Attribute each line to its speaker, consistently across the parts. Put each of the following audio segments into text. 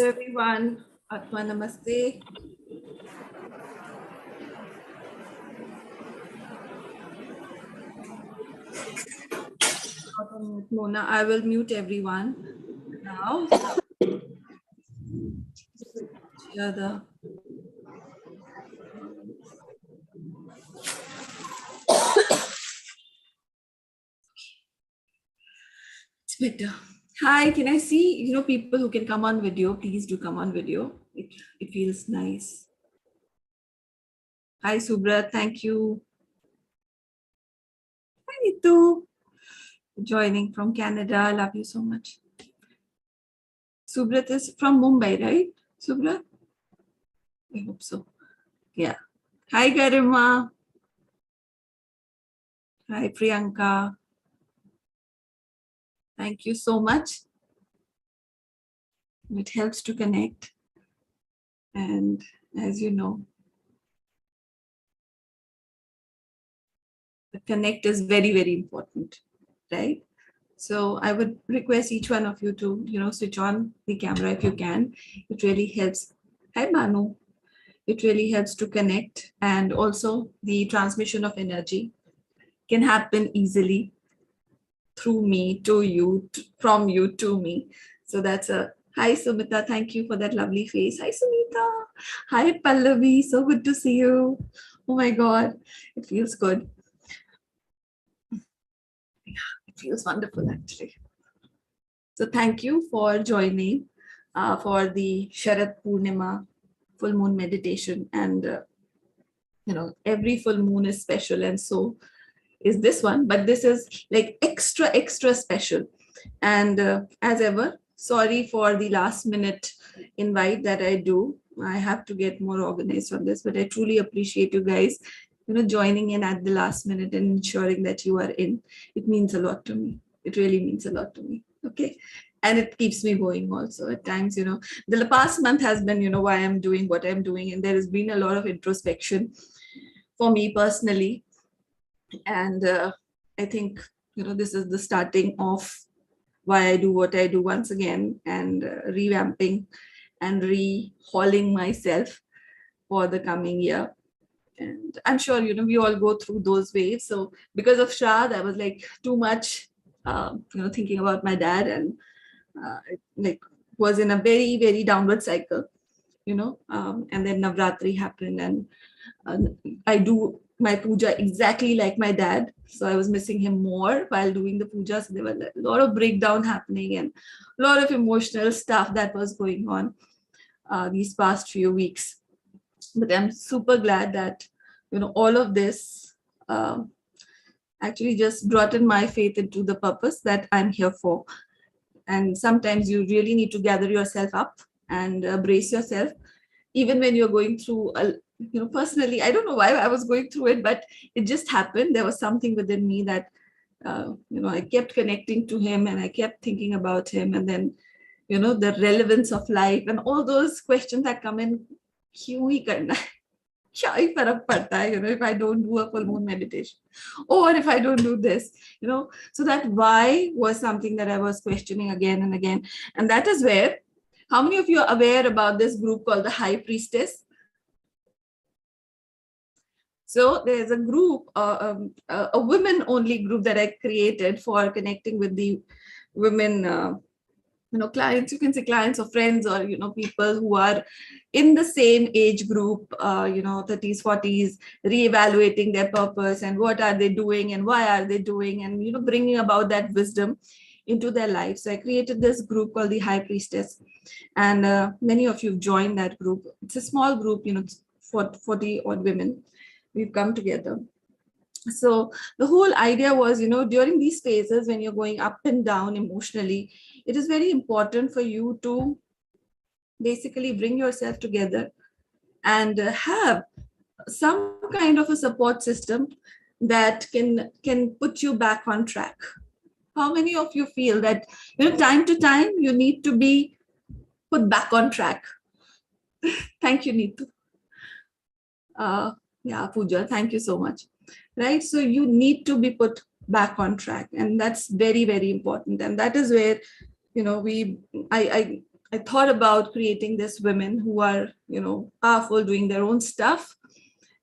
Speaker 1: everyone. Atma Namaste. Mona, I will mute everyone now. Share the. It's better. Hi, can I see, people who can come on video? Please do come on video. It feels nice. Hi, Subrat. Thank you. Hi, Nitu. Joining from Canada. Love you so much. Subrat is from Mumbai, right? Subrat? I hope so. Yeah. Hi, Garima. Hi, Priyanka. Thank you so much. It helps to connect. And as you know, the connect is very, very important, right? So I would request each one of you to, switch on the camera if you can. It really helps. Hi, Manu. It really helps to connect. And also the transmission of energy can happen easily through me to you, from you to me. So that's a hi, Sumita. Thank you for that lovely face. Hi, Sumita. Hi, Pallavi. So good to see you. Oh my God, it feels good. It feels wonderful, actually. So thank you for joining for the Sharad Poornima full moon meditation. And, every full moon is special. And so is this one, but this is like extra, extra special. And as ever, sorry for the last minute invite that I do. I have to get more organized on this, but I truly appreciate you guys, joining in at the last minute and ensuring that you are in. It means a lot to me. It really means a lot to me. Okay. And it keeps me going also at times, the past month has been, why I'm doing what I'm doing. And there has been a lot of introspection for me personally. And I think, this is the starting of why I do what I do once again, and revamping and rehauling myself for the coming year. And I'm sure, we all go through those waves. So because of Sharad, I was like too much, thinking about my dad, and was in a very, very downward cycle, and then Navratri happened, and I do my puja exactly like my dad. So I was missing him more while doing the puja. So there was a lot of breakdown happening and a lot of emotional stuff that was going on these past few weeks. But I'm super glad that, all of this actually just brought in my faith into the purpose that I'm here for. And sometimes you really need to gather yourself up and brace yourself, even when you're going through personally, I don't know why I was going through it, but it just happened. There was something within me that, I kept connecting to him, and I kept thinking about him. And then, the relevance of life and all those questions that come in, kyun hi karna hai? Kya hi farak padta hai, if I don't do a full moon meditation, or if I don't do this, so that why was something that I was questioning again and again. And that is where, how many of you are aware about this group called the High Priestess? So there's a group, a women-only group that I created for connecting with the women, clients. You can say clients or friends, or people who are in the same age group, 30s, 40s, reevaluating their purpose and what are they doing and why are they doing, and bringing about that wisdom into their lives. So I created this group called the High Priestess, and many of you have joined that group. It's a small group, for 40 odd women. We've come together. So the whole idea was, during these phases when you're going up and down emotionally, it is very important for you to basically bring yourself together and have some kind of a support system that can put you back on track. How many of you feel that, time to time you need to be put back on track? Thank you, Neetu. Yeah, Pooja, thank you so much. Right? So you need to be put back on track. And that's very, very important. And that is where, I thought about creating this women who are, powerful, doing their own stuff,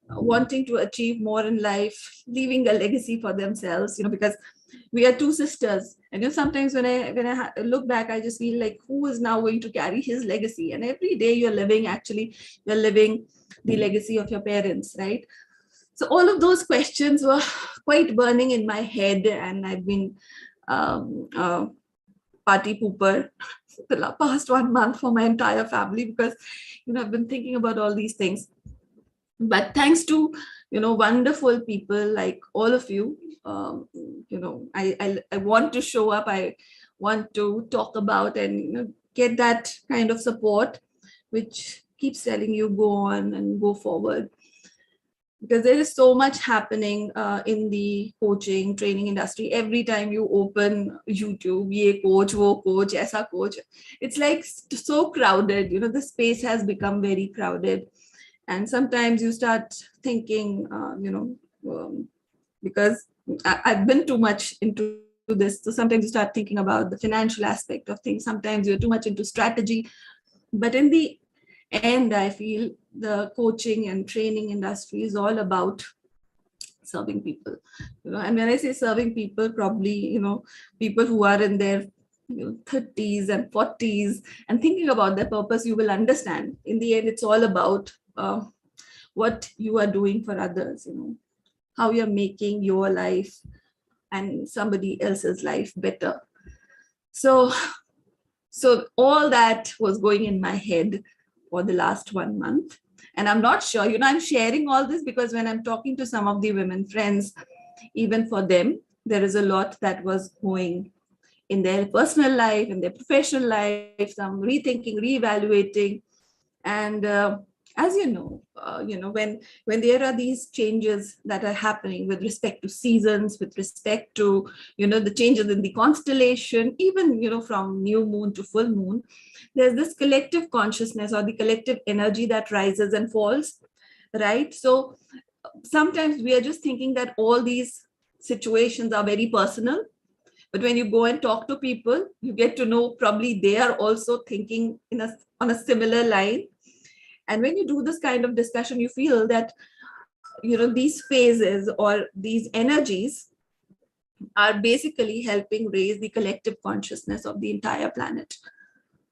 Speaker 1: wanting to achieve more in life, leaving a legacy for themselves, because we are two sisters. And sometimes when I look back, I just feel like, who is now going to carry his legacy? And every day you're living the legacy of your parents, right? So all of those questions were quite burning in my head, and I've been party pooper the past 1 month for my entire family, because I've been thinking about all these things. But thanks to wonderful people like all of you, I want to show up. I want to talk about and get that kind of support, which keeps telling you go on and go forward, because there is so much happening in the coaching training industry. Every time you open YouTube, ye coach, wo coach, aisa coach, it's like so crowded. The space has become very crowded. And sometimes you start thinking, because I've been too much into this. So sometimes you start thinking about the financial aspect of things. Sometimes you're too much into strategy. But in the end, I feel the coaching and training industry is all about serving people. And when I say serving people, probably, people who are in their 30s and 40s and thinking about their purpose, you will understand. In the end, it's all about what you are doing for others, how you're making your life and somebody else's life better. So all that was going in my head for the last 1 month. And I'm not sure, I'm sharing all this because when I'm talking to some of the women friends, even for them, there is a lot that was going in their personal life, in their professional life, some rethinking, reevaluating. And as when there are these changes that are happening with respect to seasons, with respect to the changes in the constellation, even from new moon to full moon, there's this collective consciousness or the collective energy that rises and falls, right? So sometimes we are just thinking that all these situations are very personal, but when you go and talk to people, you get to know probably they are also thinking on a similar line. And when you do this kind of discussion, you feel that, these phases or these energies are basically helping raise the collective consciousness of the entire planet.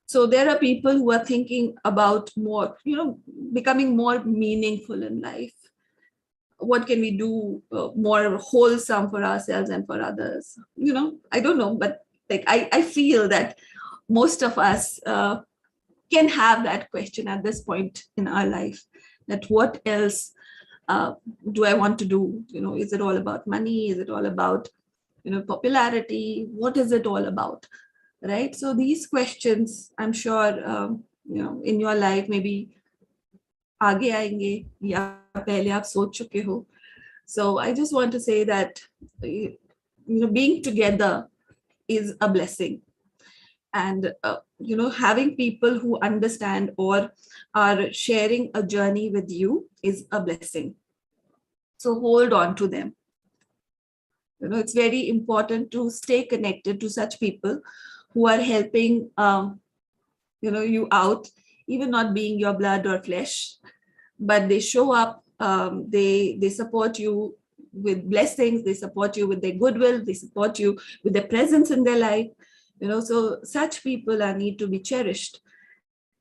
Speaker 1: So there are people who are thinking about more, becoming more meaningful in life. What can we do more wholesome for ourselves and for others? I don't know, but like I feel that most of us can have that question at this point in our life, that what else do I want to do? Is it all about money? Is it all about, popularity? What is it all about? Right? So these questions, I'm sure, in your life, maybe आगे आएंगे या पहले आप सोच चुके हो. So I just want to say that being together is a blessing, and having people who understand or are sharing a journey with you is a blessing. So hold on to them. It's very important to stay connected to such people who are helping you out, even not being your blood or flesh, but they show up. They support you with blessings. They support you with their goodwill. They support you with their presence in their life. So such people need to be cherished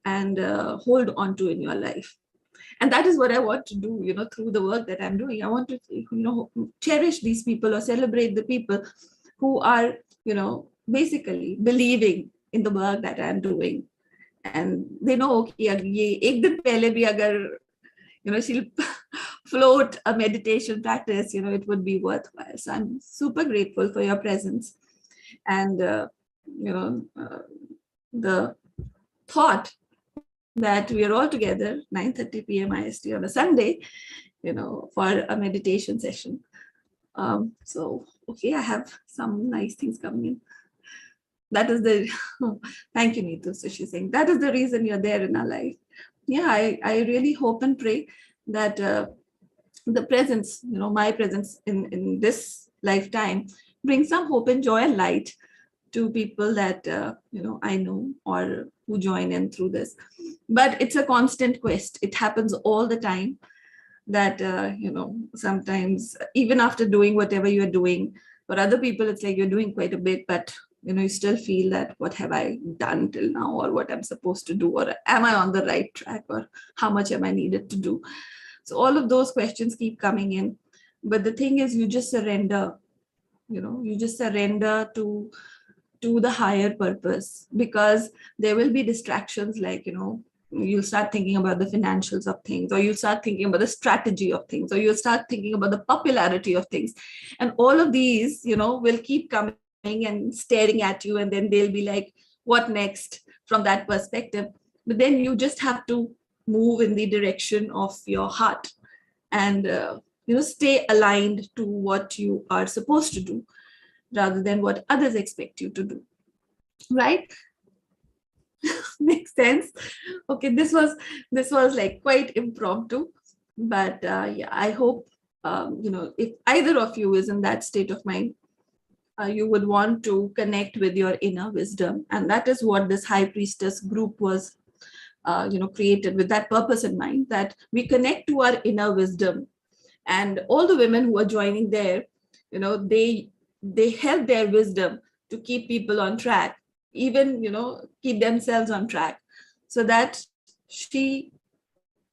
Speaker 1: and hold on to in your life. And that is what I want to do, through the work that I'm doing. I want to, cherish these people or celebrate the people who are, basically believing in the work that I'm doing. And they know, okay, ek din pehle bhi agar, she'll float a meditation practice, it would be worthwhile. So I'm super grateful for your presence. And, the thought that we are all together 9:30 p.m. IST on a Sunday, for a meditation session. So, okay, I have some nice things coming in. That is the, thank you, Neetu. So she's saying, that is the reason you're there in our life. Yeah, I really hope and pray that the presence, my presence in this lifetime brings some hope and joy and light to people that I know or who join in through this. But it's a constant quest. It happens all the time that sometimes even after doing whatever you're doing, for other people it's like you're doing quite a bit, but you still feel that what have I done till now, or what I'm supposed to do, or am I on the right track, or how much am I needed to do. So all of those questions keep coming in. But the thing is, you just surrender, you just surrender to the higher purpose, because there will be distractions, like you'll start thinking about the financials of things, or you'll start thinking about the strategy of things, or you'll start thinking about the popularity of things, and all of these will keep coming and staring at you, and then they'll be like, what next from that perspective. But then you just have to move in the direction of your heart, and stay aligned to what you are supposed to do rather than what others expect you to do, right? Makes sense. Okay, this was like quite impromptu, but yeah, I hope if either of you is in that state of mind, you would want to connect with your inner wisdom, and that is what this high priestess group was created with, that purpose in mind, that we connect to our inner wisdom. And all the women who are joining there, they help their wisdom to keep people on track, even keep themselves on track, so that she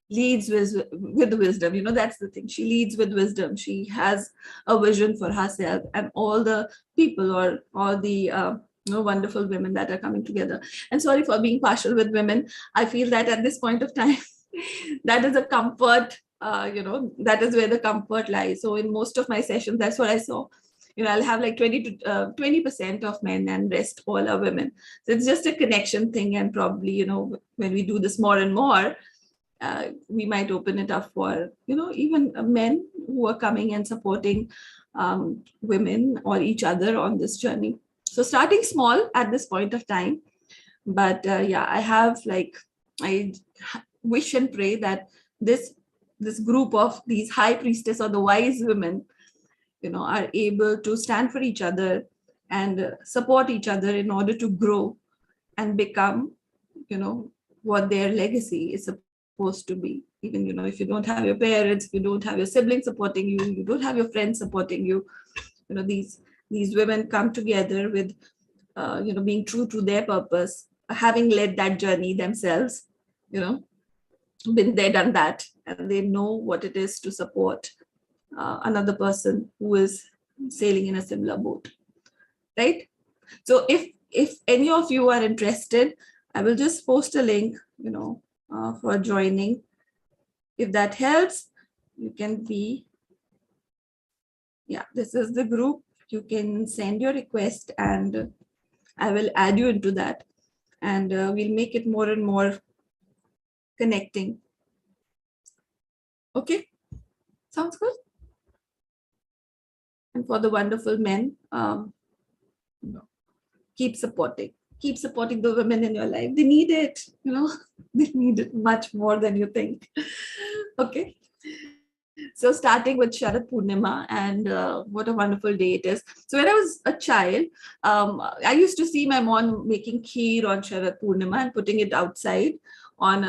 Speaker 1: leads with wisdom. That's the thing, she leads with wisdom. She has a vision for herself and all the people, or all the wonderful women that are coming together. And sorry for being partial with women, I feel that at this point of time that is a comfort, that is where the comfort lies. So in most of my sessions, that's what I saw. I'll have like 20% of men and rest all are women. So it's just a connection thing. And probably, when we do this more and more, we might open it up for, even men who are coming and supporting women or each other on this journey. So starting small at this point of time. But yeah, I wish and pray that this group of these high priestess, or the wise women, are able to stand for each other and support each other in order to grow and become, what their legacy is supposed to be. Even, if you don't have your parents, if you don't have your siblings supporting you, you don't have your friends supporting you, these women come together with, being true to their purpose, having led that journey themselves, been there, done that, and they know what it is to support another person who is sailing in a similar boat, right? So if any of you are interested, I will just post a link, for joining. If that helps, you can be, yeah, this is the group. You can send your request and I will add you into that, and we'll make it more and more connecting. Okay, sounds good. And for the wonderful men, keep supporting the women in your life. They need it, they need it much more than you think. Okay. So starting with Sharad Poornima, and what a wonderful day it is. So when I was a child, I used to see my mom making kheer on Sharad Poornima and putting it outside on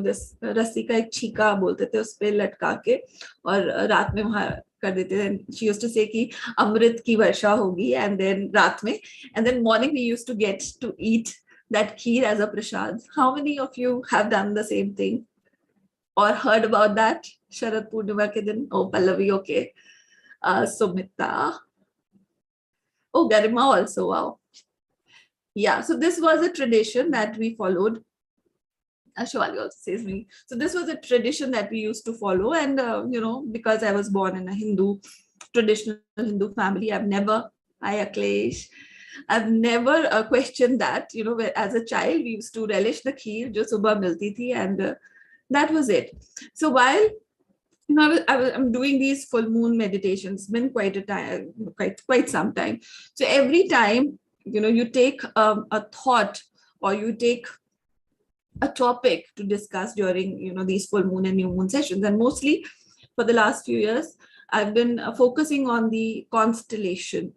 Speaker 1: this रस्सी का एक छीका बोलते थे, उस पे लटका के और रात में वहाँ कर देते थे. And she used to say कि अमृत की वर्षा होगी, and then रात में, and then morning we used to get to eat that kheer as a prasad. How many of you have done the same thing or heard about that? Sharad Purnima ke din. Oh, Pallavi, okay. Sumita. Oh, Garima also. Wow. Yeah, so this was a tradition that we followed. Ashwali also says me. So this was a tradition that we used to follow. And, because I was born in a traditional Hindu family, I've never questioned that. As a child, we used to relish the kheer, jo subah milti thi, and that was it. So while I'm doing these full moon meditations, been quite a time, quite some time. So every time, you take a thought, or you take a topic to discuss during, these full moon and new moon sessions. And mostly for the last few years, I've been focusing on the constellation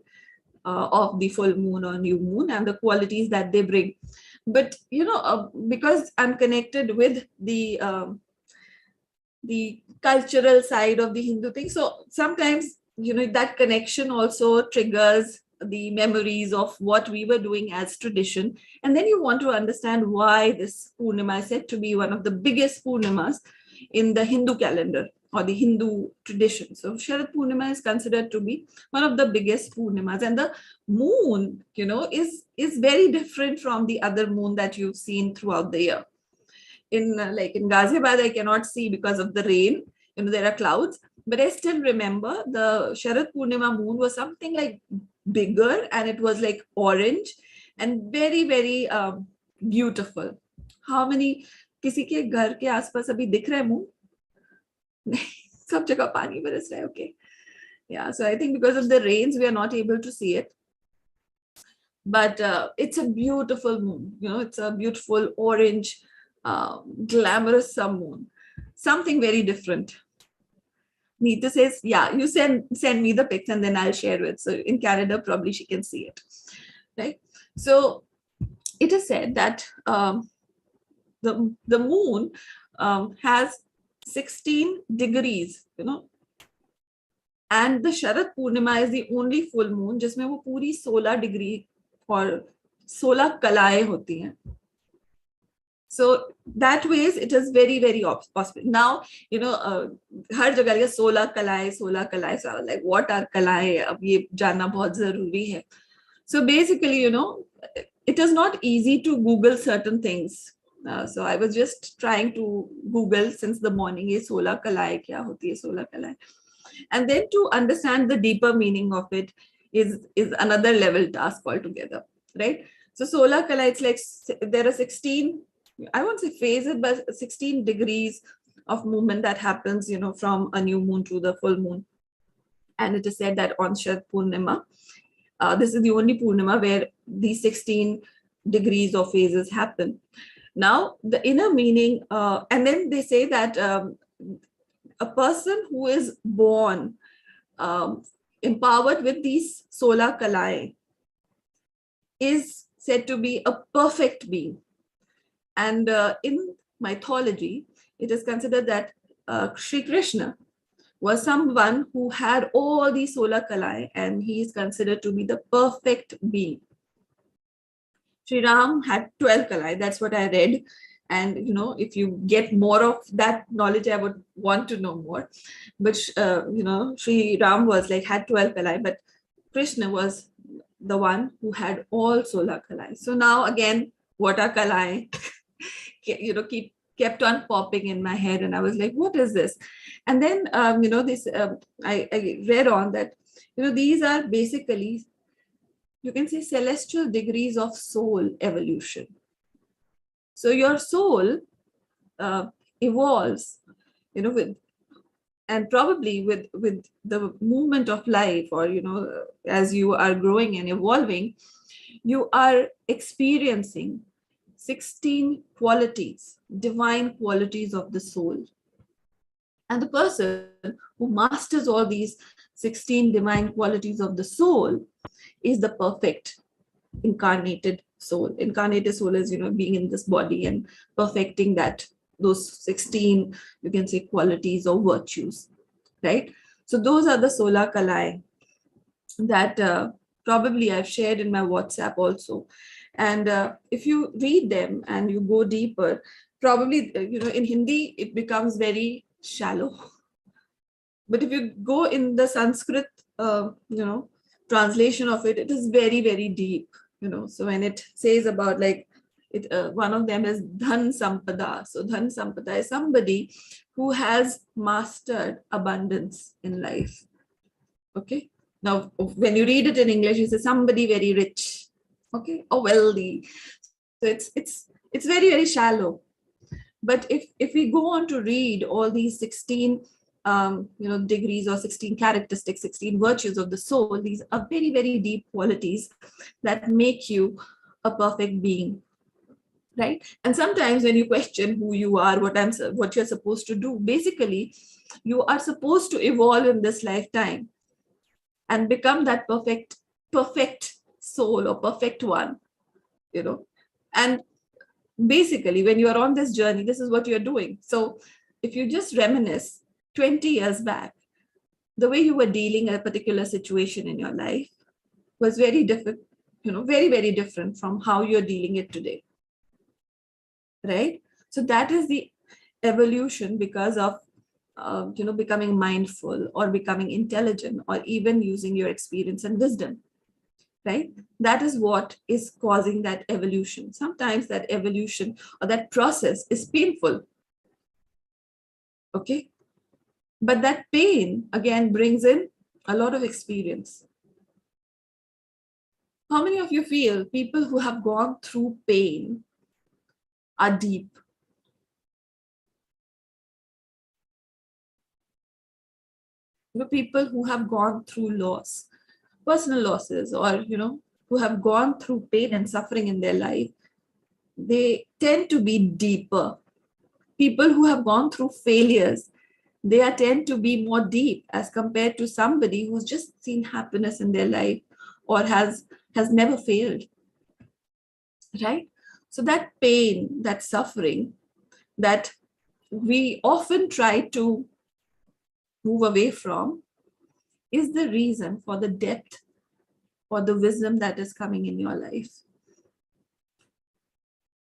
Speaker 1: of the full moon or new moon and the qualities that they bring. But because I'm connected with the cultural side of the Hindu thing, so sometimes that connection also triggers the memories of what we were doing as tradition. And then you want to understand why this Purnima is said to be one of the biggest Purnimas in the Hindu calendar or the Hindu tradition. So Sharad Purnima is considered to be one of the biggest Purnimas, and the moon, is very different from the other moon that you've seen throughout the year. In like in Ghaziabad, I cannot see because of the rain. There are clouds, but I still remember the Sharad Purnima moon was something like bigger, and it was like orange and very, very beautiful. How many किसी के घर के आसपास अभी दिख रहा है moon? सब जगह पानी बरस रहा है. Okay, yeah. So I think because of the rains, we are not able to see it. But it's a beautiful moon. It's a beautiful orange, glamorous sun moon. Something very different. Neeta says, yeah, you send me the pics and then I'll share it. So in Canada, probably she can see it, right? So it is said that the moon has 16 degrees, and the Sharad Purnima is the only full moon जिसमें वो पूरी 16 degree और 16 कलाएं होती हैं. So that ways it is very, very possible. Now, हर जगह 16 कलाएं. So I was like, what are कलाएं? अब ये जानना बहुत जरूरी है. So basically, it is not easy to Google certain things. So I was just trying to Google since the morning, ये 16 कलाएं क्या होती है, 16 कलाएं. And then to understand the deeper meaning of it is another level task altogether, right? So 16 kala, it's like there are 16, I won't say phases, but 16 degrees of movement that happens, from a new moon to the full moon. And it is said that on Sharad Purnima, this is the only Purnima where these 16 degrees of phases happen. Now, the inner meaning, and then they say that a person who is born empowered with these 16 kalae is said to be a perfect being. And in mythology, it is considered that Sri Krishna was someone who had all these 16 kalae, and he is considered to be the perfect being. Sri Ram had 12 kalae, that's what I read. And, if you get more of that knowledge, I would want to know more. But, Sri Ram had 12 kalae, but Krishna was the one who had all 16 kalae. So now again, what are kalae? Kept on popping in my head. And I was like, what is this? And then, this, I read on that, these are basically, you can say, celestial degrees of soul evolution. So your soul evolves, and probably with the movement of life, or, as you are growing and evolving, you are experiencing 16 qualities, divine qualities of the soul. And the person who masters all these 16 divine qualities of the soul is the perfect incarnated soul. Incarnated soul is, being in this body and perfecting those 16, you can say, qualities or virtues, right? So those are the 16 kalae that probably I've shared in my WhatsApp also. And if you read them and you go deeper, probably, in Hindi, it becomes very shallow. But if you go in the Sanskrit, translation of it, it is very, very deep. So when it says about one of them is dhan sampada. So dhan sampada is somebody who has mastered abundance in life. Okay. Now, when you read it in English, you say somebody very rich, okay, or wealthy. So it's very, very shallow. But if we go on to read all these 16 degrees or 16 characteristics, 16 virtues of the soul, these are very, very deep qualities that make you a perfect being, right? And sometimes when you question who you are, what you're supposed to do, basically, you are supposed to evolve in this lifetime and become that perfect perfect soul or perfect one, and basically when you are on this journey, this is what you're doing. So if you just reminisce 20 years back, the way you were dealing a particular situation in your life was very different, very, very different from how you're dealing it today, right? So that is the evolution because of becoming mindful or becoming intelligent or even using your experience and wisdom, right? That is what is causing that evolution. Sometimes that evolution or that process is painful, okay? But that pain again brings in a lot of experience. How many of you feel people who have gone through pain are deep? People who have gone through loss, personal losses, or who have gone through pain and suffering in their life, they tend to be deeper. People who have gone through failures, they tend to be more deep as compared to somebody who's just seen happiness in their life or has never failed, right? So that pain, that suffering that we often try to move away from is the reason for the depth or the wisdom that is coming in your life,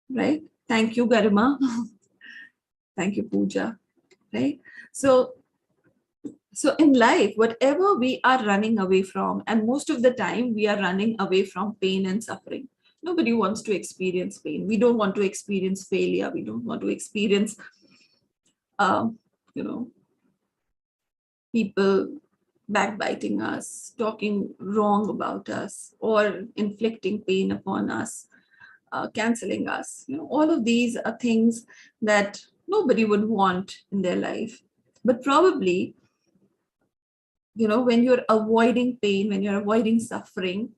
Speaker 1: right? Thank you, Garima. Thank you, Pooja, right? So in life, whatever we are running away from, and most of the time we are running away from pain and suffering. Nobody wants to experience pain. We don't want to experience failure. We don't want to experience, um, you know, people backbiting us, talking wrong about us, or inflicting pain upon us, canceling us. All of these are things that nobody would want in their life. But probably, when you're avoiding pain, when you're avoiding suffering,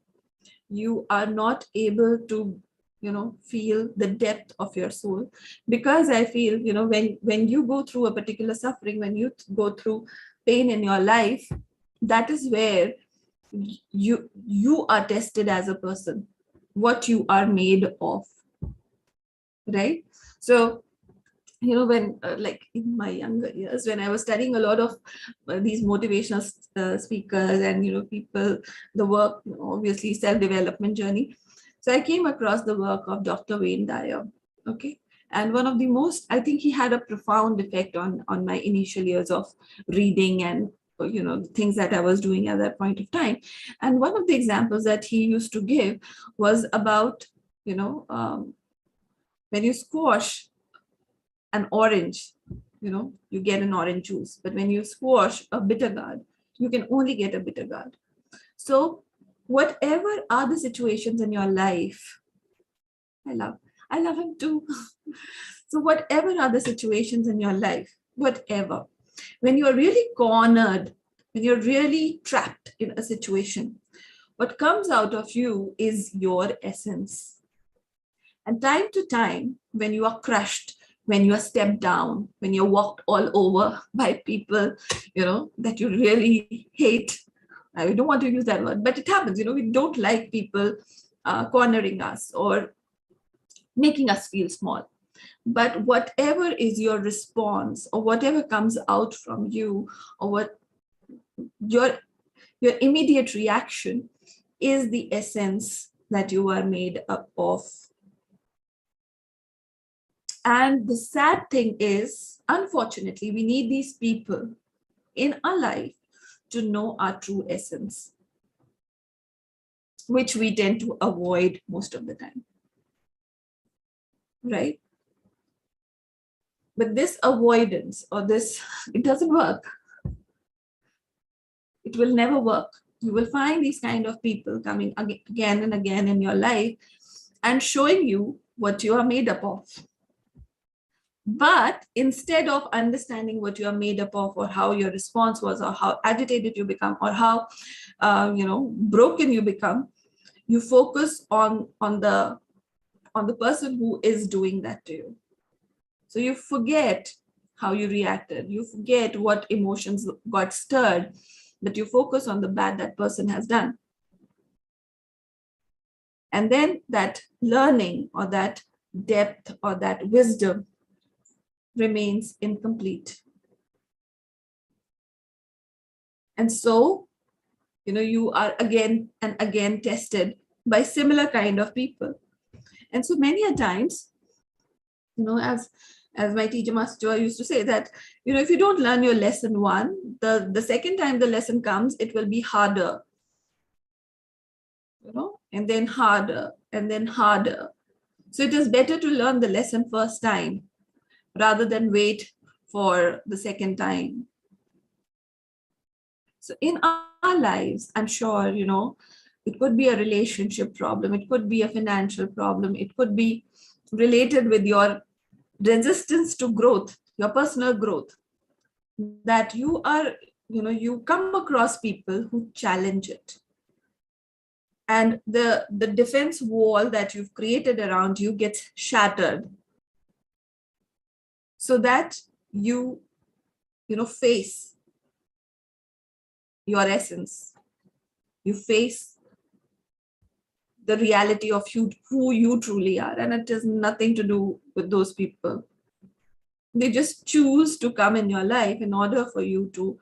Speaker 1: you are not able to feel the depth of your soul. Because I feel, when you go through a particular suffering, when you go through pain in your life, that is where you are tested as a person, what you are made of, right? So when like in my younger years, when I was studying a lot of these motivational speakers and people, the work, obviously self-development journey, so I came across the work of Dr. Wayne Dyer, okay? And one of the most, I think he had a profound effect on my initial years of reading and things that I was doing at that point of time. And one of the examples that he used to give was about when you squash an orange, you get an orange juice. But when you squash a bitter gourd, you can only get a bitter gourd. So whatever are the situations in your life, I love him too. So whatever are the situations in your life, whatever, when you're really cornered, when you're really trapped in a situation, what comes out of you is your essence. And time to time, when you are crushed, when you are stepped down, when you're walked all over by people, that you really hate. I don't want to use that word, but it happens. We don't like people cornering us or making us feel small. But whatever is your response or whatever comes out from you, or what your immediate reaction is the essence that you are made up of. And the sad thing is, unfortunately, we need these people in our life to know our true essence, which we tend to avoid most of the time, right? But this avoidance or this, it doesn't work. It will never work. You will find these kind of people coming again and again in your life and showing you what you are made up of. But instead of understanding what you are made up of, or how your response was, or how agitated you become, or how broken you become, you focus on the person who is doing that to you. So you forget how you reacted, you forget what emotions got stirred, but you focus on the bad that person has done. And then that learning or that depth or that wisdom remains incomplete. And so, you are again and again tested by similar kind of people. And so many a times, as my teacher master used to say that, if you don't learn your lesson one, the second time the lesson comes, it will be harder, and then harder and then harder. So it is better to learn the lesson first time rather than wait for the second time. So in our lives, I'm sure, it could be a relationship problem, it could be a financial problem, it could be related with your resistance to growth, your personal growth, that you come across people who challenge it. And the defense wall that you've created around you gets shattered, so that you face your essence. You face the reality of who you truly are. And it has nothing to do with those people. They just choose to come in your life in order for you to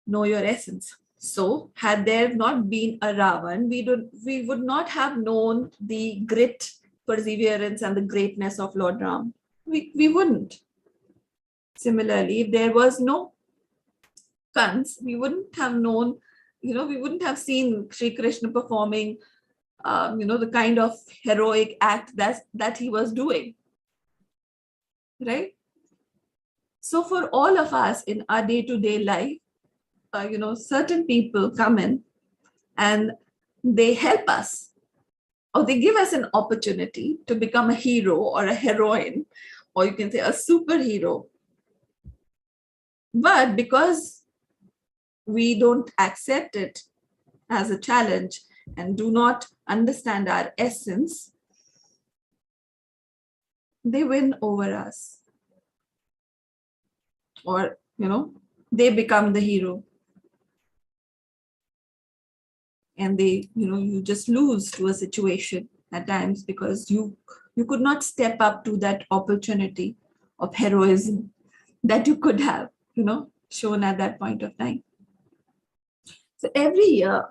Speaker 1: know your essence. So had there not been a Ravan, we would not have known the grit, perseverance, and the greatness of Lord Ram. We wouldn't. Similarly, if there was no Kans, we wouldn't have known, we wouldn't have seen Sri Krishna performing, the kind of heroic act that he was doing, right? So for all of us in our day-to-day life, certain people come in and they help us, or they give us an opportunity to become a hero or a heroine, or you can say a superhero. But because we don't accept it as a challenge and do not understand our essence, they win over us, or they become the hero, and you just lose to a situation at times because you could not step up to that opportunity of heroism that you could have shown at that point of time. So every year,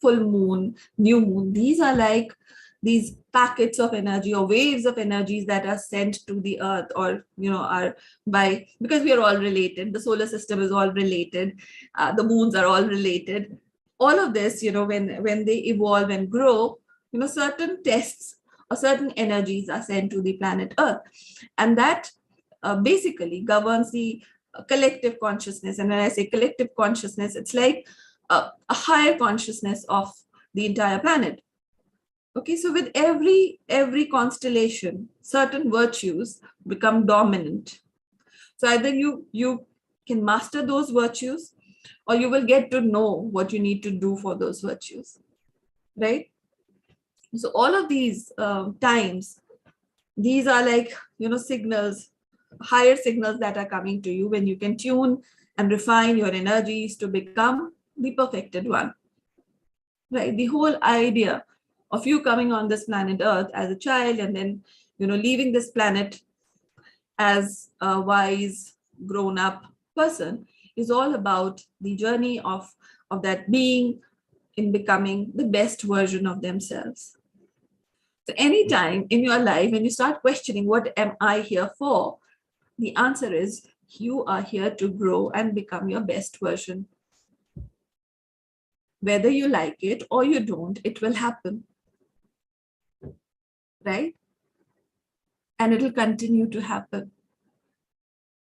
Speaker 1: full moon, new moon, these are like these packets of energy or waves of energies that are sent to the earth, or are because we are all related, the solar system is all related, the moons are all related. All of this, when they evolve and grow, certain tests or certain energies are sent to the planet earth, and that basically governs the collective consciousness. And when I say collective consciousness, it's like a higher consciousness of the entire planet. Okay, so with every constellation, certain virtues become dominant. So either you can master those virtues, or you will get to know what you need to do for those virtues, right? So all of these times, these are like signals, higher signals that are coming to you when you can tune and refine your energies to become the perfected one, right? The whole idea of you coming on this planet Earth as a child, and then leaving this planet as a wise grown up person, is all about the journey of that being in becoming the best version of themselves. So anytime in your life when you start questioning, what am I here for, the answer is, you are here to grow and become your best version. Whether you like it or you don't, it will happen, right? And it will continue to happen.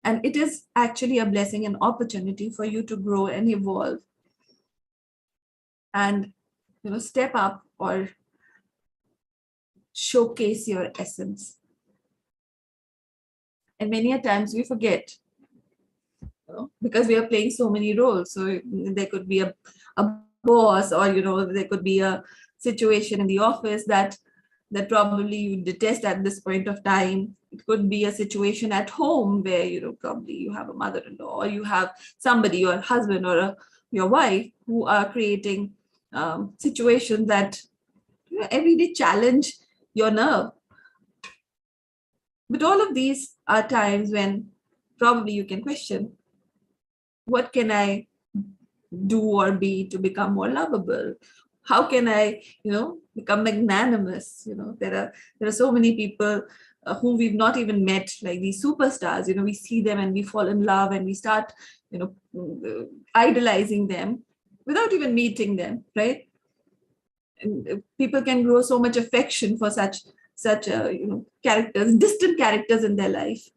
Speaker 1: And it is actually a blessing and opportunity for you to grow and evolve and step up or showcase your essence. And many a times we forget, because we are playing so many roles. So there could be a boss, or there could be a situation in the office that probably you detest at this point of time. It could be a situation at home where probably you have a mother-in-law, or you have somebody, your husband or your wife, who are creating situations that every day challenge your nerve. But all of these are times when probably you can question, what can I do or be to become more lovable? How can I, become magnanimous? There are so many people whom we've not even met, like these superstars. We see them and we fall in love and we start, idolizing them without even meeting them, right? And people can grow so much affection for such characters, distant characters in their life.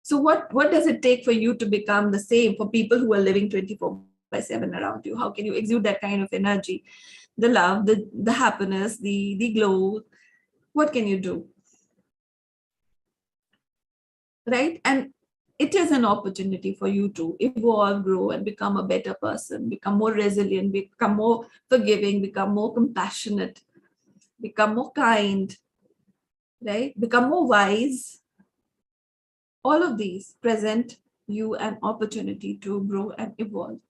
Speaker 1: So what does it take for you to become the same for people who are living 24/7 around you? How can you exude that kind of energy, the love, the happiness, the glow? What can you do? Right? And it is an opportunity for you to evolve, grow, and become a better person, become more resilient, become more forgiving, become more compassionate, become more kind, right? Become more wise. All of these present you an opportunity to grow and evolve.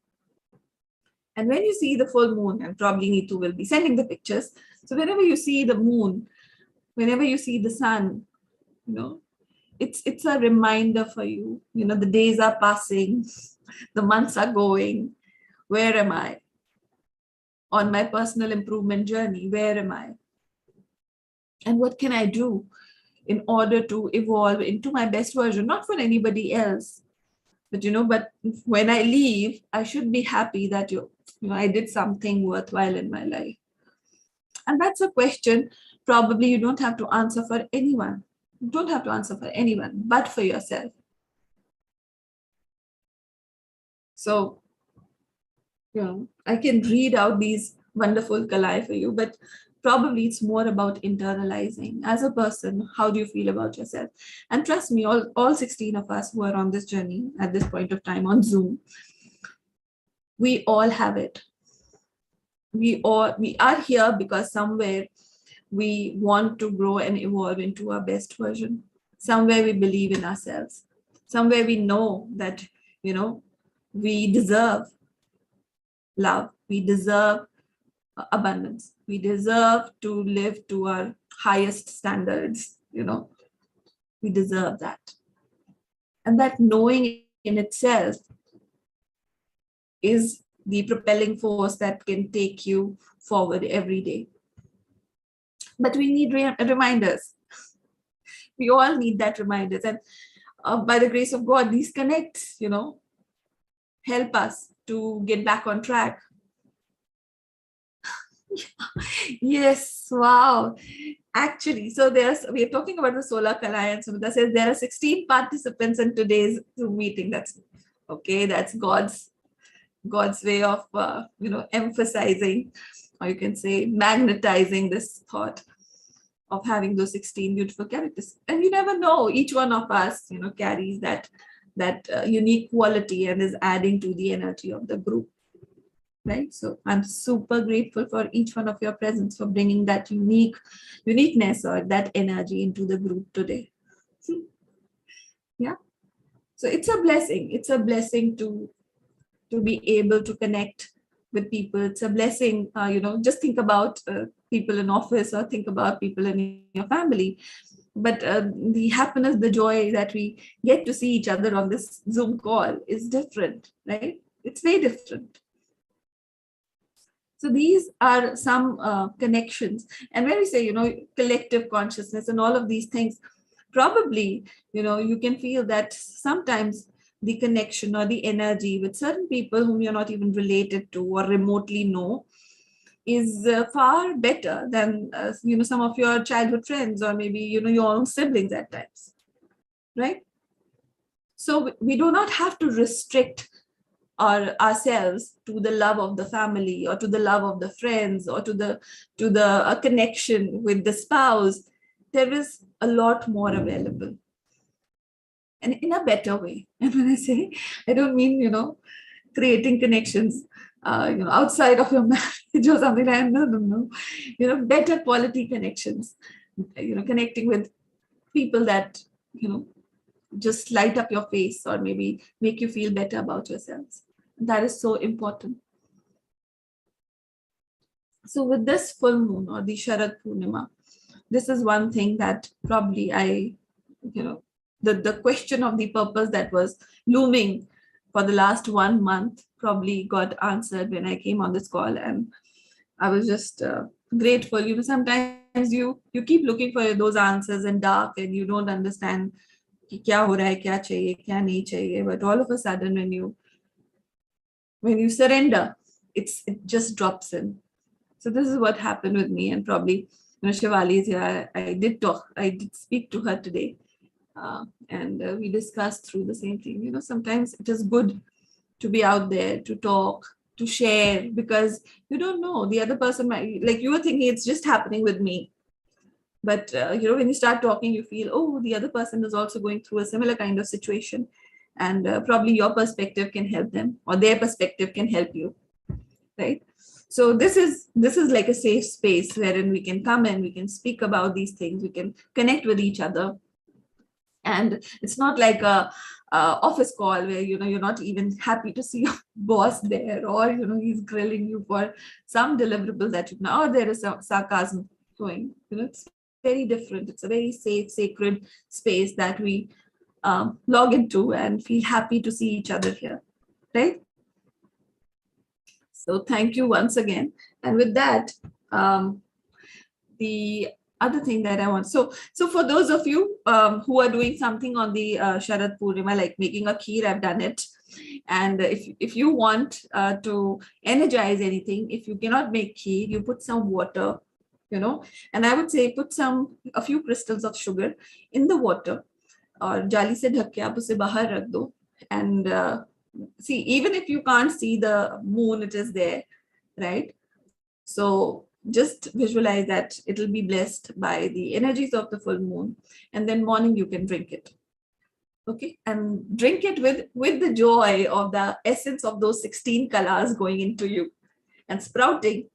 Speaker 1: And when you see the full moon, and probably Neetu will be sending the pictures. So whenever you see the moon, whenever you see the sun, it's a reminder for you. The days are passing, the months are going. Where am I? On my personal improvement journey, where am I? And what can I do in order to evolve into my best version? Not for anybody else, but when I leave, I should be happy that I did something worthwhile in my life. And that's a question probably you don't have to answer for anyone. You don't have to answer for anyone, but for yourself. So, I can read out these wonderful kalai for you, but probably it's more about internalizing. As a person, how do you feel about yourself? And trust me, all 16 of us who are on this journey at this point of time on Zoom, we all have it. We are here because somewhere we want to grow and evolve into our best version. Somewhere we believe in ourselves. Somewhere we know that, we deserve love. We deserve abundance. We deserve to live to our highest standards. We deserve that. And that knowing in itself is the propelling force that can take you forward every day. But we need reminders. We all need that reminders. And by the grace of God, these connects, help us to get back on track. Yes, wow. Actually, so we are talking about the Solar Kalai, and Sumita says there are 16 participants in today's Zoom meeting. That's okay. That's God's way of emphasizing, or you can say magnetizing this thought of having those 16 beautiful characters. And you never know, each one of us carries that unique quality and is adding to the energy of the group, right? So I'm super grateful for each one of your presence, for bringing that uniqueness or that energy into the group today. Yeah, so it's a blessing to be able to connect with people. It's a blessing. Just think about people in office, or think about people in your family. But the happiness, the joy that we get to see each other on this Zoom call is different, right? It's very different. So these are some connections. And when we say, collective consciousness and all of these things, probably, you can feel that sometimes the connection or the energy with certain people whom you're not even related to or remotely know is far better than some of your childhood friends, or maybe your own siblings at times, right? So we do not have to restrict ourselves to the love of the family, or to the love of the friends, or to the connection with the spouse. There is a lot more available, and in a better way. And when I say, I don't mean creating connections outside of your marriage or something like that. No. Better quality connections, connecting with people that just light up your face, or maybe make you feel better about yourselves. That is so important. So with this full moon or the Sharad Purnima, this is one thing that probably the question of the purpose that was looming for the last 1 month probably got answered when I came on this call, and I was just grateful. Sometimes you keep looking for those answers in dark and you don't understand कि क्या हो रहा है, क्या चाहिए, क्या नहीं चाहिए. But all of a sudden, when you surrender, it just drops in. So this is what happened with me, and probably Shivali is here. I did speak to her today, and we discussed through the same thing. Sometimes it is good to be out there, to talk, to share, because you don't know, the other person might, like you were thinking it's just happening with me, but when you start talking, you feel, oh, the other person is also going through a similar kind of situation, and probably your perspective can help them, or their perspective can help you, right? So this is like a safe space wherein we can come and we can speak about these things, we can connect with each other. And it's not like a office call where you're not even happy to see your boss there, or he's grilling you for some deliverable that now there is some sarcasm going. It's very different. It's a very safe, sacred space that we log into and feel happy to see each other here, right? So thank you once again. And with that, the other thing that I want, so for those of you who are doing something on the Sharad Purnima, like making a kheer, I've done it. And if you want to energize anything, if you cannot make kheer, you put some water, and I would say put a few crystals of sugar in the water, और जाली से ढक के आप उसे बाहर रख दो. And see, even if you can't see the moon, it is there, right? So just visualize that it'll be blessed by the energies of the full moon, and then morning you can drink it. Okay, and drink it with the joy of the essence of those 16 colors going into you and sprouting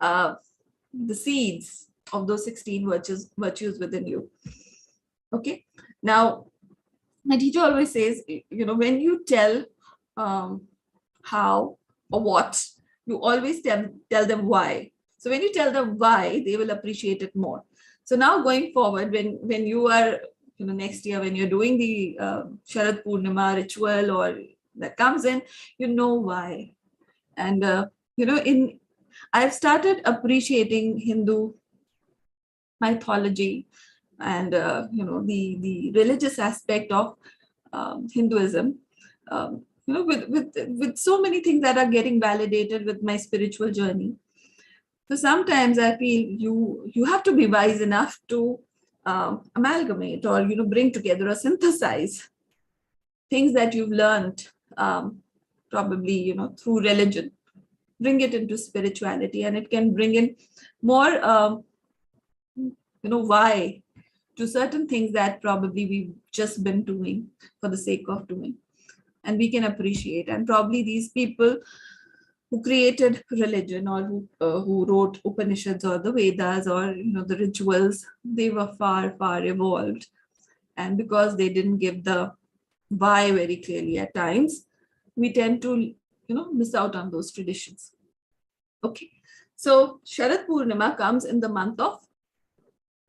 Speaker 1: the seeds of those 16 virtues within you. Okay, now my teacher always says, when you tell how or what, you always tell them why. So when you tell them why, they will appreciate it more. So now going forward, when you are, next year, when you're doing the Sharad Purnima ritual or that comes in, you know why. And, I've started appreciating Hindu mythology and, the religious aspect of Hinduism, with so many things that are getting validated with my spiritual journey. So sometimes I feel you have to be wise enough to amalgamate or bring together or synthesize things that you've learned, probably through religion, bring it into spirituality, and it can bring in more why to certain things that probably we've just been doing for the sake of doing, and we can appreciate. And probably these people who created religion, or who wrote Upanishads or the Vedas, or the rituals, they were far evolved, and because they didn't give the why very clearly at times, we tend to miss out on those traditions. Okay, so Sharad Purnima comes in the month of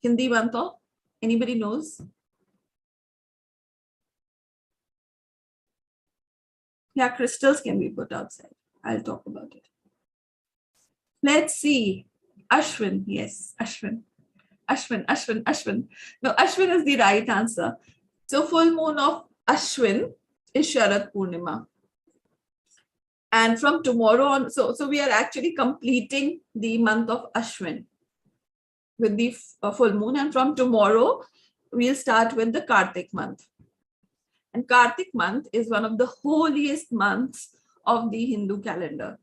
Speaker 1: Hindi month of, anybody knows? Yeah, crystals can be put outside. I'll talk about it. Let's see. Ashwin. Yes, Ashwin. Ashwin. No, Ashwin is the right answer. So full moon of Ashwin is Sharad Purnima. And from tomorrow on, so we are actually completing the month of Ashwin with the full moon. And from tomorrow, we'll start with the Kartik month. And Kartik month is one of the holiest months of the Hindu calendar.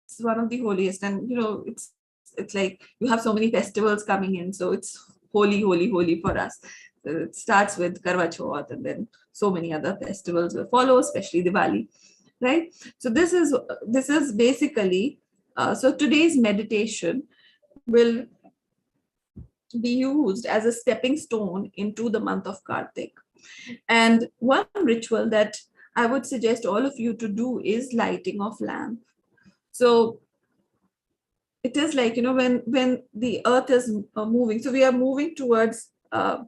Speaker 1: It's one of the holiest, and it's like you have so many festivals coming in, so it's holy for us. So it starts with Karwa Chauth, and then so many other festivals will follow, especially Diwali, right? So this is basically so today's meditation will be used as a stepping stone into the month of Kartik. And one ritual that I would suggest all of you to do is lighting of lamp. So it is like, when the earth is moving, so we are moving towards the,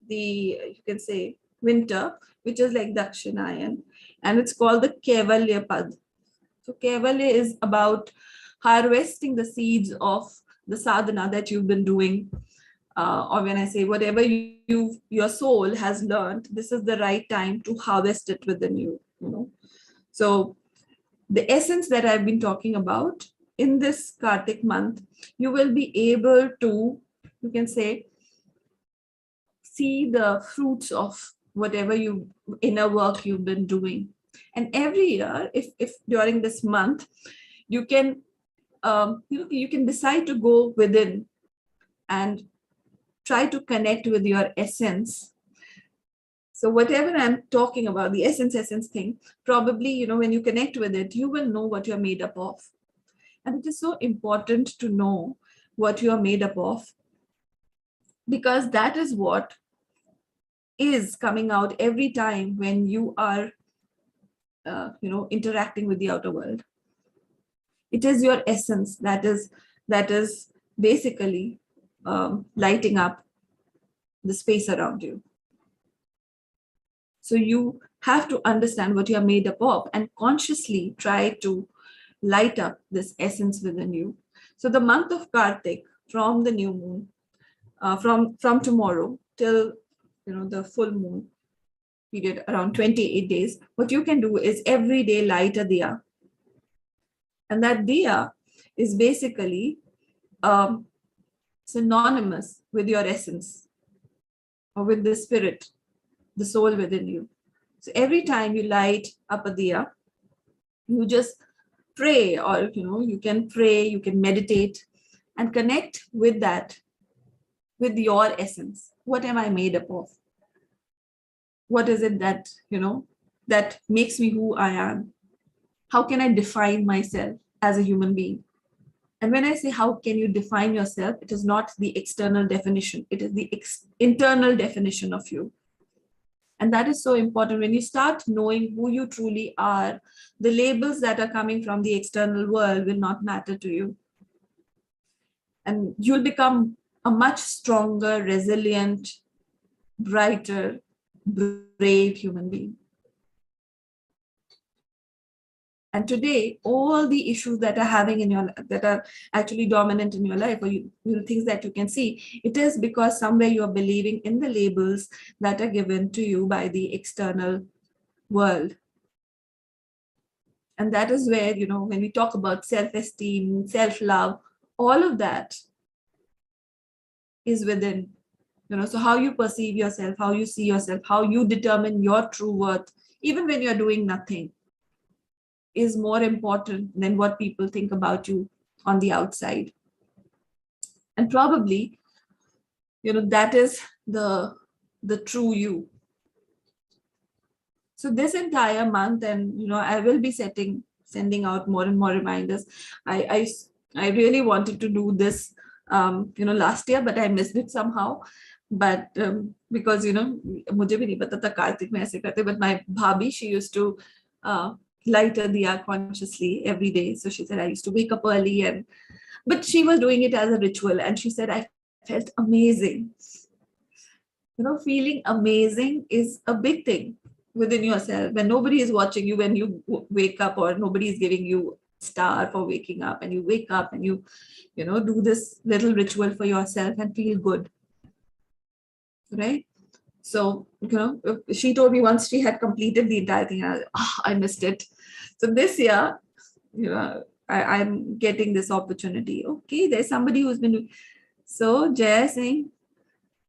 Speaker 1: you can say, winter, which is like Dakshinayan, and it's called the Kevalya Pad. So Kevalya is about harvesting the seeds of the sadhana that you've been doing, or when I say whatever your soul has learned, this is the right time to harvest it within you. So the essence that I've been talking about in this Kartik month, you will be able to, you can say, see the fruits of whatever you inner work you've been doing. And every year, if during this month, you can you can decide to go within and try to connect with your essence. So whatever I'm talking about, the essence thing, probably, when you connect with it, you will know what you're made up of. And it is so important to know what you are made up of, because that is what is coming out every time when you are interacting with the outer world. It is your essence that is basically lighting up the space around you. So you have to understand what you are made up of and consciously try to light up this essence within you. So the month of Kartik, from the new moon, from tomorrow till the full moon period, around 28 days, what you can do is every day light a diya. And that diya is basically synonymous with your essence, or with the spirit, the soul within you. So every time you light up a diya, you just pray, or you can pray, you can meditate and connect with that, with your essence. What am I made up of? What is it that that makes me who I am? How can I define myself as a human being? And when I say how can you define yourself, it is not the external definition, it is the internal definition of you. And that is so important. When you start knowing who you truly are, the labels that are coming from the external world will not matter to you. And you'll become a much stronger, resilient, brighter, brave human being. And today, all the issues that are having in your that are actually dominant in your life, or things that you can see, it is because somewhere you are believing in the labels that are given to you by the external world. And that is where, when we talk about self-esteem, self-love, all of that is within. So how you perceive yourself, how you see yourself, how you determine your true worth, even when you're doing nothing, is more important than what people think about you on the outside. And probably, that is the true you. So this entire month, and I will be sending out more and more reminders. I really wanted to do this last year, but I missed it somehow. But because मुझे भी नहीं पता था कार्तिक में ऐसे करते, but my bhabhi, she used to light a diya consciously every day. So she said I used to wake up early, but she was doing it as a ritual, and she said I felt amazing. Feeling amazing is a big thing within yourself when nobody is watching you when you wake up, or nobody is giving you star for waking up, and you wake up and you do this little ritual for yourself and feel good, right? So she told me once she had completed the entire thing, I missed it. So this year, I'm getting this opportunity. Okay, there's somebody who's been doing. So Jaya saying,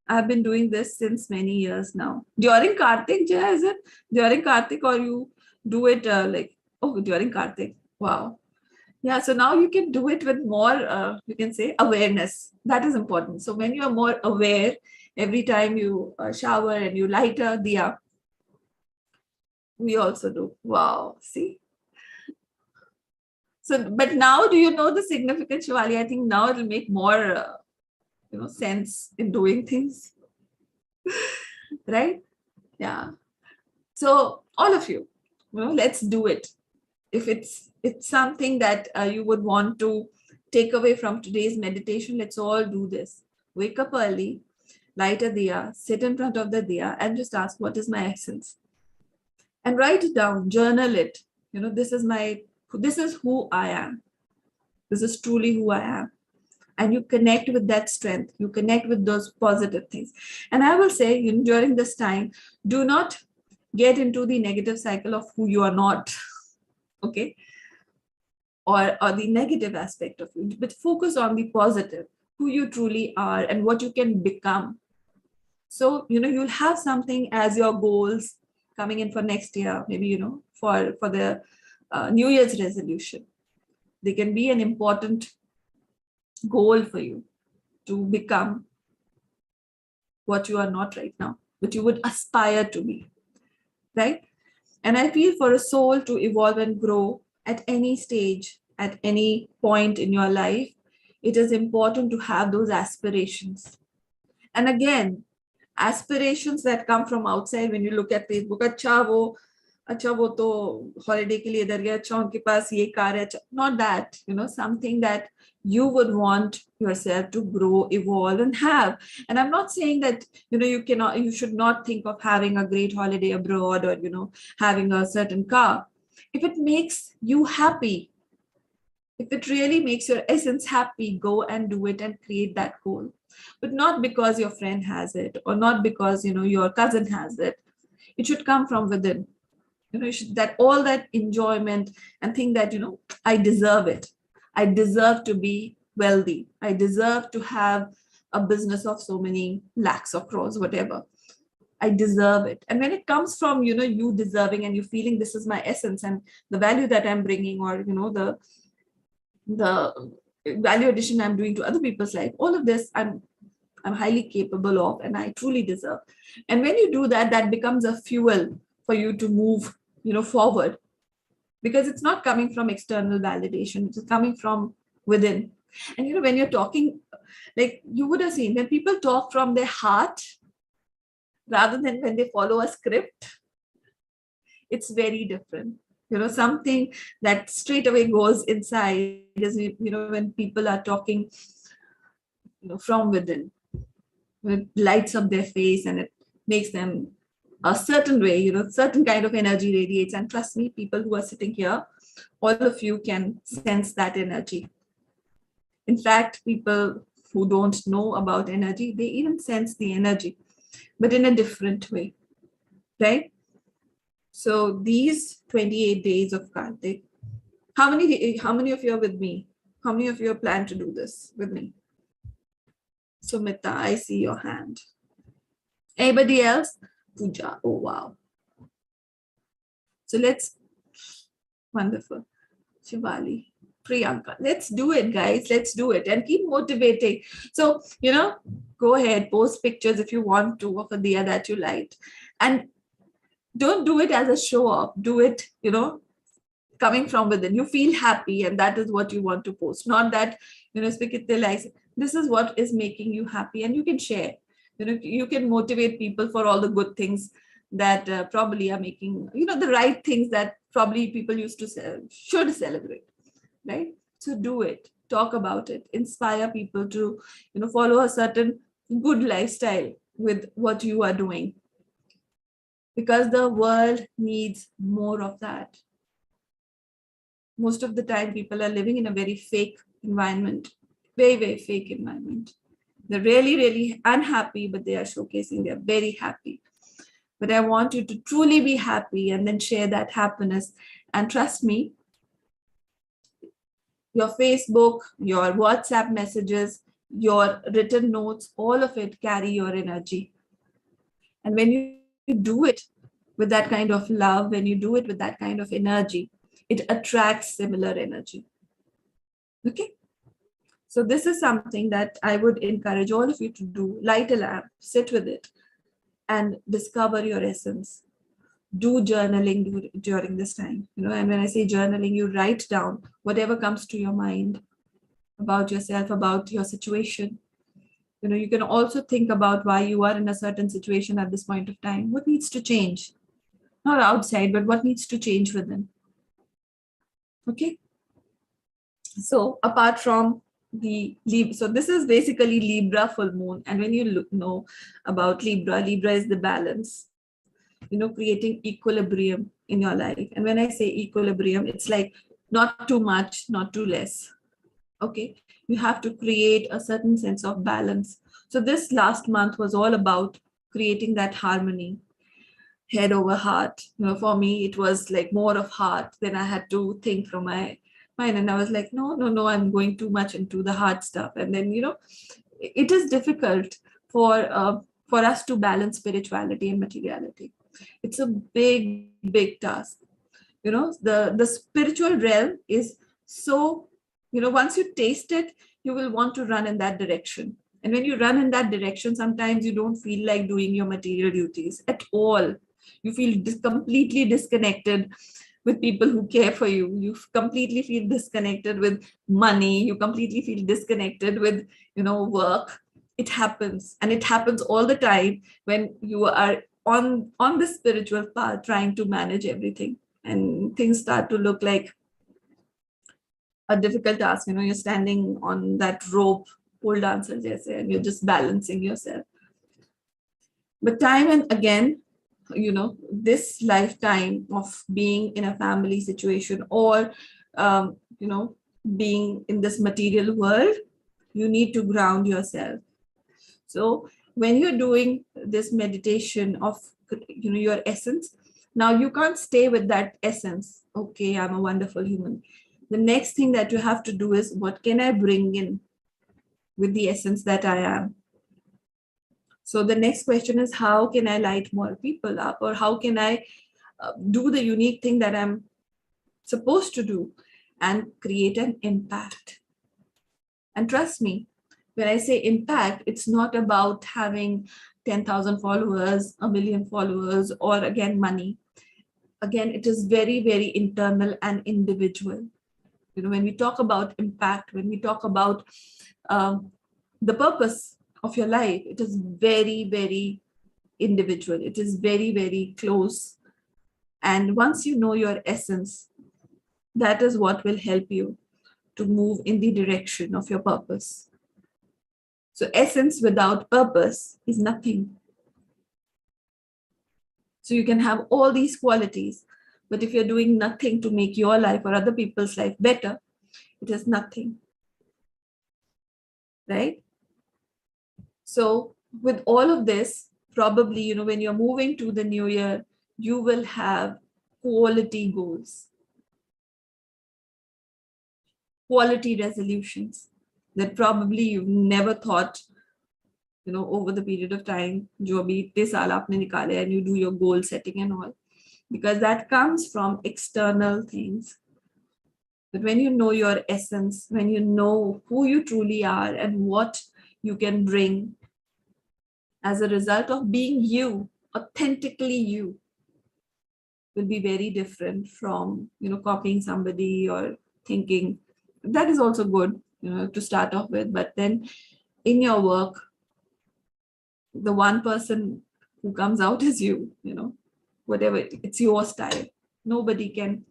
Speaker 1: I've been doing this since many years now. During Kartik, Jaya, is it? During Kartik, or you do it during Kartik? Wow. Yeah, so now you can do it with more, you can say, awareness. That is important. So when you are more aware, every time you shower and you light a diya, we also do. Wow, see? So, but now do you know the significance, Shivali? I think now it'll make more, sense in doing things. Right? Yeah. So all of you, let's do it. If it's something that you would want to takeaway from today's meditation, let's all do this. Wake up early, light a diya, sit in front of the diya, and just ask, what is my essence? And write it down, journal it. This is who I am. This is truly who I am. And you connect with that strength. You connect with those positive things. And I will say, during this time, do not get into the negative cycle of who you are not. Okay? Or the negative aspect of you, but focus on the positive, who you truly are and what you can become. So, you'll have something as your goals coming in for next year, maybe, for the New Year's resolution. They can be an important goal for you to become what you are not right now, but you would aspire to be, right? And I feel for a soul to evolve and grow at any stage, at any point in your life, it is important to have those aspirations. And again, aspirations that come from outside, when you look at Facebook, अच्छा वो तो holiday के लिए इधर गया, अच्छा उनके पास ये कार है, not that, something that you would want yourself to grow, evolve, and have. And I'm not saying that you should not think of having a great holiday abroad or having a certain car. If it makes you happy, if it really makes your essence happy, go and do it and create that goal. But not because your friend has it or not because your cousin has it. It should come from within. You should, that all that enjoyment and think that I deserve it. I deserve to be wealthy. I deserve to have a business of so many lakhs or crores, whatever. I deserve it. And when it comes from you deserving and you feeling this is my essence and the value that I'm bringing, or the value addition I'm doing to other people's life, all of this I'm highly capable of and I truly deserve. And when you do that, that becomes a fuel for you to move forward, because it's not coming from external validation, it's coming from within. And when you're talking, like you would have seen, when people talk from their heart rather than when they follow a script, it's very different. Something that straight away goes inside is when people are talking from within, it lights up their face and it makes them a certain way, certain kind of energy radiates. And trust me, people who are sitting here, all of you can sense that energy. In fact, people who don't know about energy, they even sense the energy, but in a different way, right? So these 28 days of Kartik, how many of you are with me? How many of you plan to do this with me? Sumita, I see your hand. Anybody else? Pooja, oh wow. So wonderful. Shivali, Priyanka, let's do it, guys. Let's do it and keep motivating. So, go ahead, post pictures if you want to of a diya that you liked. And don't do it as a show off. Do it, coming from within. You feel happy and that is what you want to post. Not that, this is what is making you happy and you can share. You can motivate people for all the good things that probably are making, the right things that probably people should celebrate, right? So do it, talk about it, inspire people to, follow a certain good lifestyle with what you are doing. Because the world needs more of that. Most of the time, people are living in a very fake environment, very, very fake environment. They're really, really unhappy, but they are showcasing they're very happy. But I want you to truly be happy and then share that happiness. And trust me, your Facebook, your WhatsApp messages, your written notes, all of it carry your energy. And when you do it with that kind of love, when you do it with that kind of energy, it attracts similar energy. Okay? So this is something that I would encourage all of you to do. Light a lamp, sit with it, and discover your essence. Do journaling during this time. And when I say journaling, you write down whatever comes to your mind about yourself, about your situation. You can also think about why you are in a certain situation at this point of time. What needs to change? Not outside, but what needs to change within. Okay? So apart from so this is basically Libra full moon. And when you know about Libra is the balance, creating equilibrium in your life. And when I say equilibrium, it's like not too much, not too less. Okay, you have to create a certain sense of balance. So this last month was all about creating that harmony, head over heart. For me, it was like more of heart. Then I had to think from my mind, and I was like, no, I'm going too much into the heart stuff. And then it is difficult for us to balance spirituality and materiality. It's a big task. The spiritual realm is so, once you taste it, you will want to run in that direction. And when you run in that direction, sometimes you don't feel like doing your material duties at all. You feel completely disconnected with people who care for you. You completely feel disconnected with money. You completely feel disconnected with work. It happens, and it happens all the time when you are on the spiritual path trying to manage everything, and things start to look like a difficult task. You're standing on that rope, pole dancer jaise, and you're just balancing yourself. But time and again, this lifetime of being in a family situation, or being in this material world, you need to ground yourself. So when you're doing this meditation of your essence, now you can't stay with that essence. Okay, I'm a wonderful human. The next thing that you have to do is, what can I bring in with the essence that I am? So the next question is, how can I light more people up, or how can I do the unique thing that I'm supposed to do and create an impact? And trust me, when I say impact, it's not about having 10,000 followers, a million followers, or again, money. Again, it is very internal and individual. When we talk about impact, when we talk about the purpose of your life, it is very individual. It is very close. And once you know your essence, that is what will help you to move in the direction of your purpose. So essence without purpose is nothing. So you can have all these qualities, but if you're doing nothing to make your life or other people's life better, it is nothing. Right? So with all of this, probably, when you're moving to the new year, you will have quality goals, quality resolutions that probably you've never thought, over the period of time, jo abhi itne saal aapne nikale, and you do your goal setting and all, because that comes from external things. But when you know your essence, when you know who you truly are and what you can bring as a result of being you, authentically you, will be very different from, copying somebody or thinking. That is also good, to start off with. But then in your work, the one person who comes out is you, whatever, it's your style. Nobody can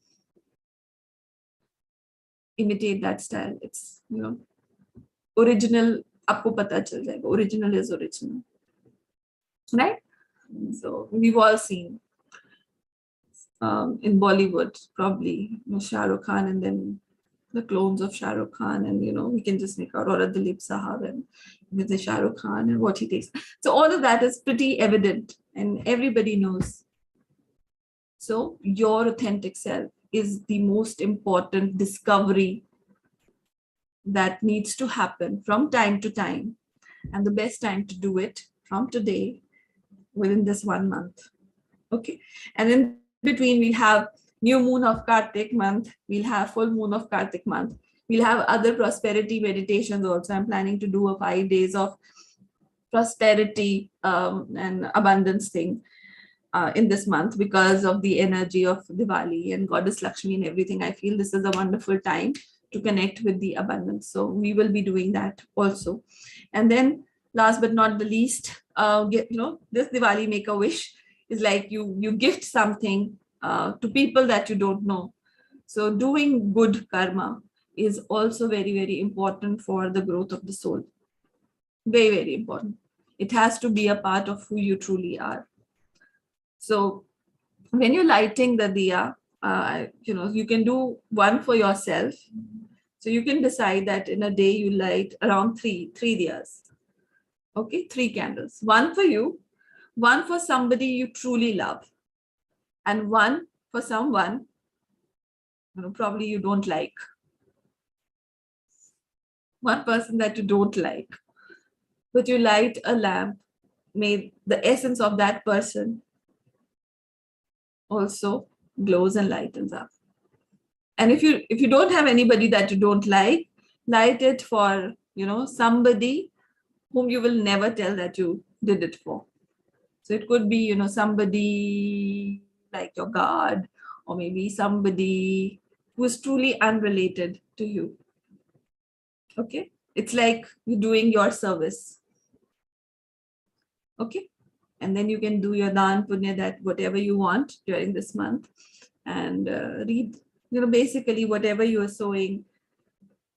Speaker 1: imitate that style. It's, original, aapko pata chal jayega. Original is original. Right? So we've all seen in Bollywood, probably, Shah Rukh Khan, and then the clones of Shah Rukh Khan, and we can just make out, or Dilip Sahab, and with the Shah Rukh Khan and what he takes. So all of that is pretty evident, and everybody knows. So your authentic self is the most important discovery that needs to happen from time to time, and the best time to do it from today, within this 1 month. Okay, and in between we'll have new moon of Kartik month, we'll have full moon of Kartik month, we'll have other prosperity meditations also. I'm planning to do a 5 days of prosperity and abundance thing in this month, because of the energy of Diwali and Goddess Lakshmi and everything. I feel this is a wonderful time to connect with the abundance. So we will be doing that also. And then last but not the least, this Diwali make a wish is like you gift something to people that you don't know. So doing good karma is also very, very important for the growth of the soul. Very, very important. It has to be a part of who you truly are. So when you're lighting the diya, you can do one for yourself. So you can decide that in a day you light around three diyas. Okay, 3 candles. One for you, one for somebody you truly love, and one for someone probably you don't like. One person that you don't like. But you light a lamp, may the essence of that person also glows and lightens up. And if you don't have anybody that you don't like, light it for somebody whom you will never tell that you did it for. So it could be somebody like your God, or maybe somebody who is truly unrelated to you. Okay, it's like you're doing your service. Okay, and then you can do your dan punya, that whatever you want during this month, and read basically whatever you are sowing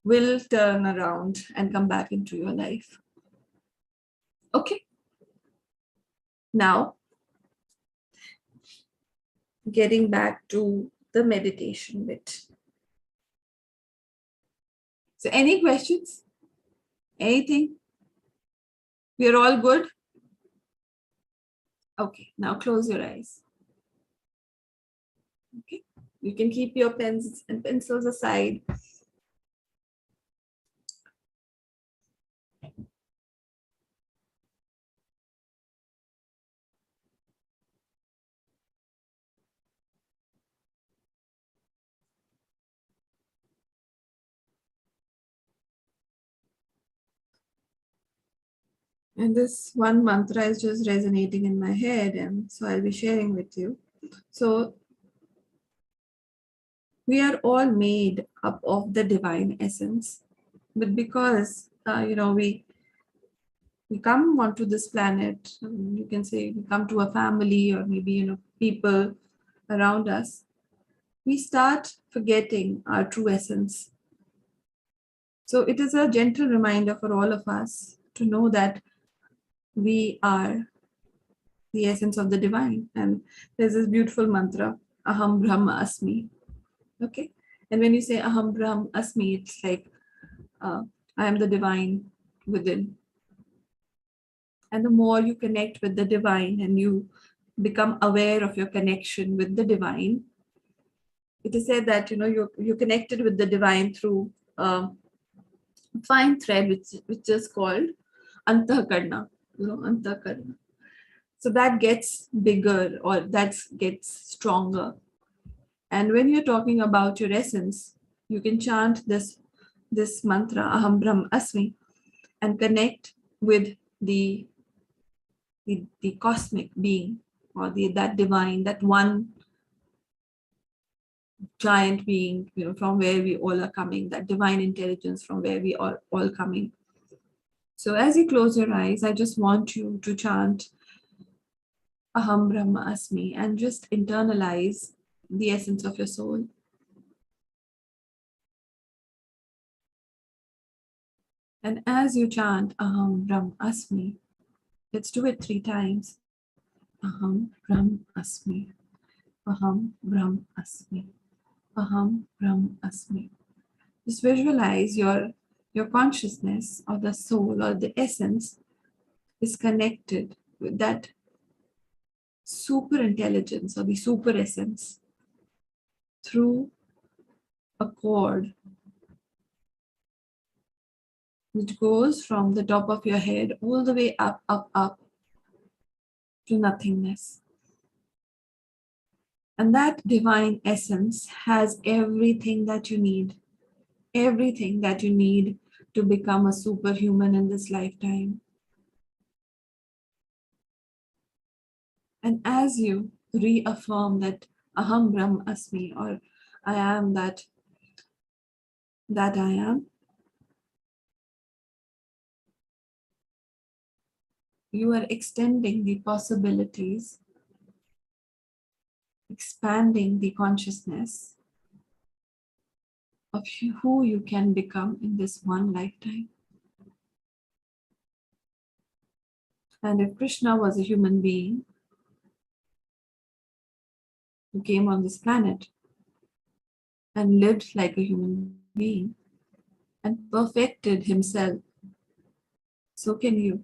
Speaker 1: will turn around and come back into your life. Okay, now getting back to the meditation bit. So any questions? Anything? We're all good? Okay, now close your eyes. Okay, you can keep your pens and pencils aside. And this one mantra is just resonating in my head, and so I'll be sharing with you. So we are all made up of the divine essence, but because we come onto this planet, you can say we come to a family, or maybe people around us, we start forgetting our true essence. So it is a gentle reminder for all of us to know that we are the essence of the divine. And there's this beautiful mantra, Aham Brahma Asmi. Okay. And when you say Aham Brahma Asmi, it's like I am the divine within. And the more you connect with the divine and you become aware of your connection with the divine, it is said that you're connected with the divine through a fine thread which is called Antakarna. Antakarna. So that gets bigger, or that gets stronger. And when you're talking about your essence, you can chant this mantra, Aham Brahm Asmi, and connect with the cosmic being, or that divine, that one giant being, from where we all are coming, that divine intelligence from where we are all coming. So as you close your eyes, I just want you to chant Aham Brahma Asmi and just internalize the essence of your soul. And as you chant Aham Brahma Asmi, let's do it 3 times. Aham Brahma Asmi. Aham Brahma Asmi. Aham Brahma Asmi. Just visualize your consciousness, or the soul, or the essence is connected with that super intelligence, or the super essence, through a cord which goes from the top of your head all the way up, up, up to nothingness. And that divine essence has everything that you need, to become a superhuman in this lifetime. And as you reaffirm that Aham Brahm Asmi, or I am that I am, you are extending the possibilities, expanding the consciousness, of who you can become in this one lifetime. And if Krishna was a human being who came on this planet and lived like a human being and perfected himself, so can you.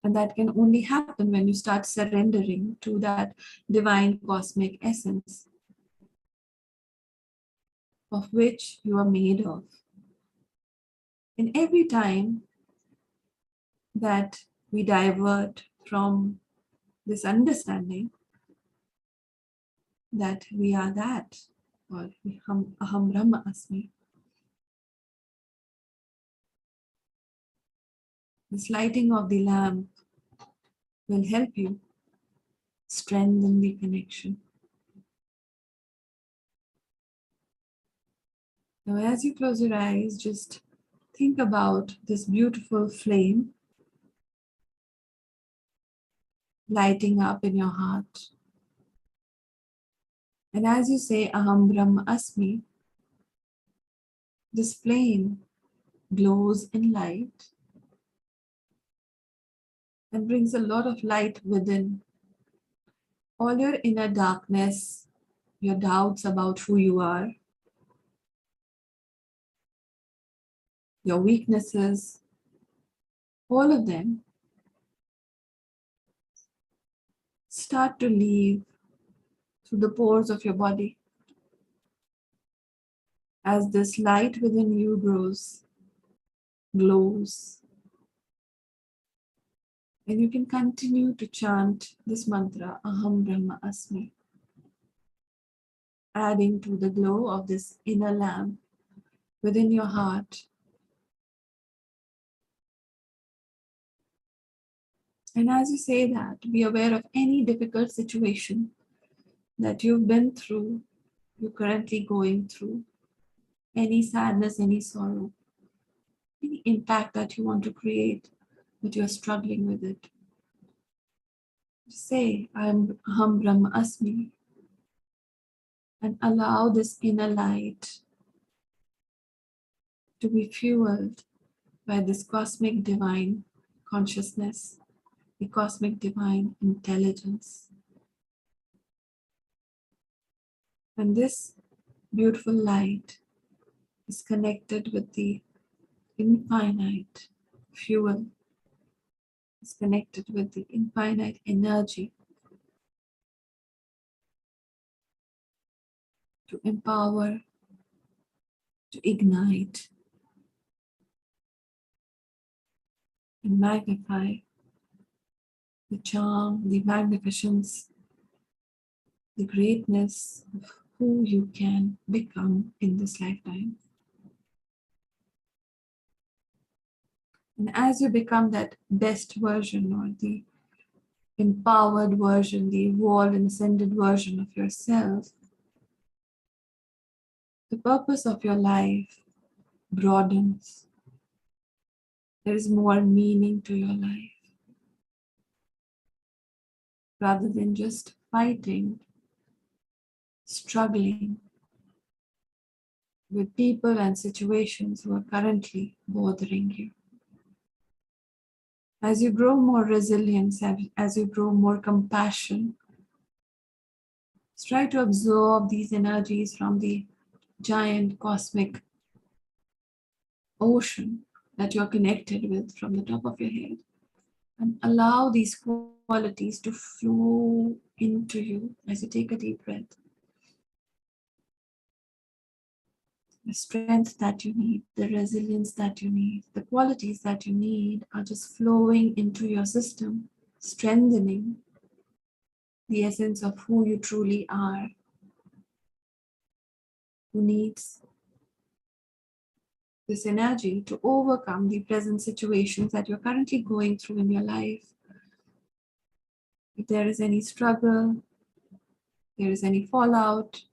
Speaker 1: And that can only happen when you start surrendering to that divine cosmic essence of which you are made of. And every time that we divert from this understanding that we are that, or aham Brahma asmi, this lighting of the lamp will help you strengthen the connection. Now, as you close your eyes, just think about this beautiful flame lighting up in your heart. And as you say, Aham Brahma Asmi, this flame glows in light and brings a lot of light within. All your inner darkness, your doubts about who you are, your weaknesses, all of them start to leave through the pores of your body as this light within you grows, glows. And you can continue to chant this mantra, Aham Brahma Asmi, adding to the glow of this inner lamp within your heart. And as you say that, be aware of any difficult situation that you've been through, you're currently going through, any sadness, any sorrow, any impact that you want to create, but you're struggling with it. Say, I'm Aham Brahma Asmi, and allow this inner light to be fueled by this cosmic divine consciousness, the cosmic divine intelligence. And this beautiful light is connected with the infinite fuel, is connected with the infinite energy to empower, to ignite, and magnify the charm, the magnificence, the greatness of who you can become in this lifetime. And as you become that best version, or the empowered version, the evolved and ascended version of yourself, the purpose of your life broadens. There is more meaning to your life. Rather than just fighting, struggling with people and situations who are currently bothering you. As you grow more resilience, as you grow more compassion, try to absorb these energies from the giant cosmic ocean that you're connected with from the top of your head, and allow these qualities to flow into you as you take a deep breath. The strength that you need, the resilience that you need, the qualities that you need are just flowing into your system, strengthening the essence of who you truly are, who needs this energy to overcome the present situations that you're currently going through in your life. If there is any struggle, there is any fallout,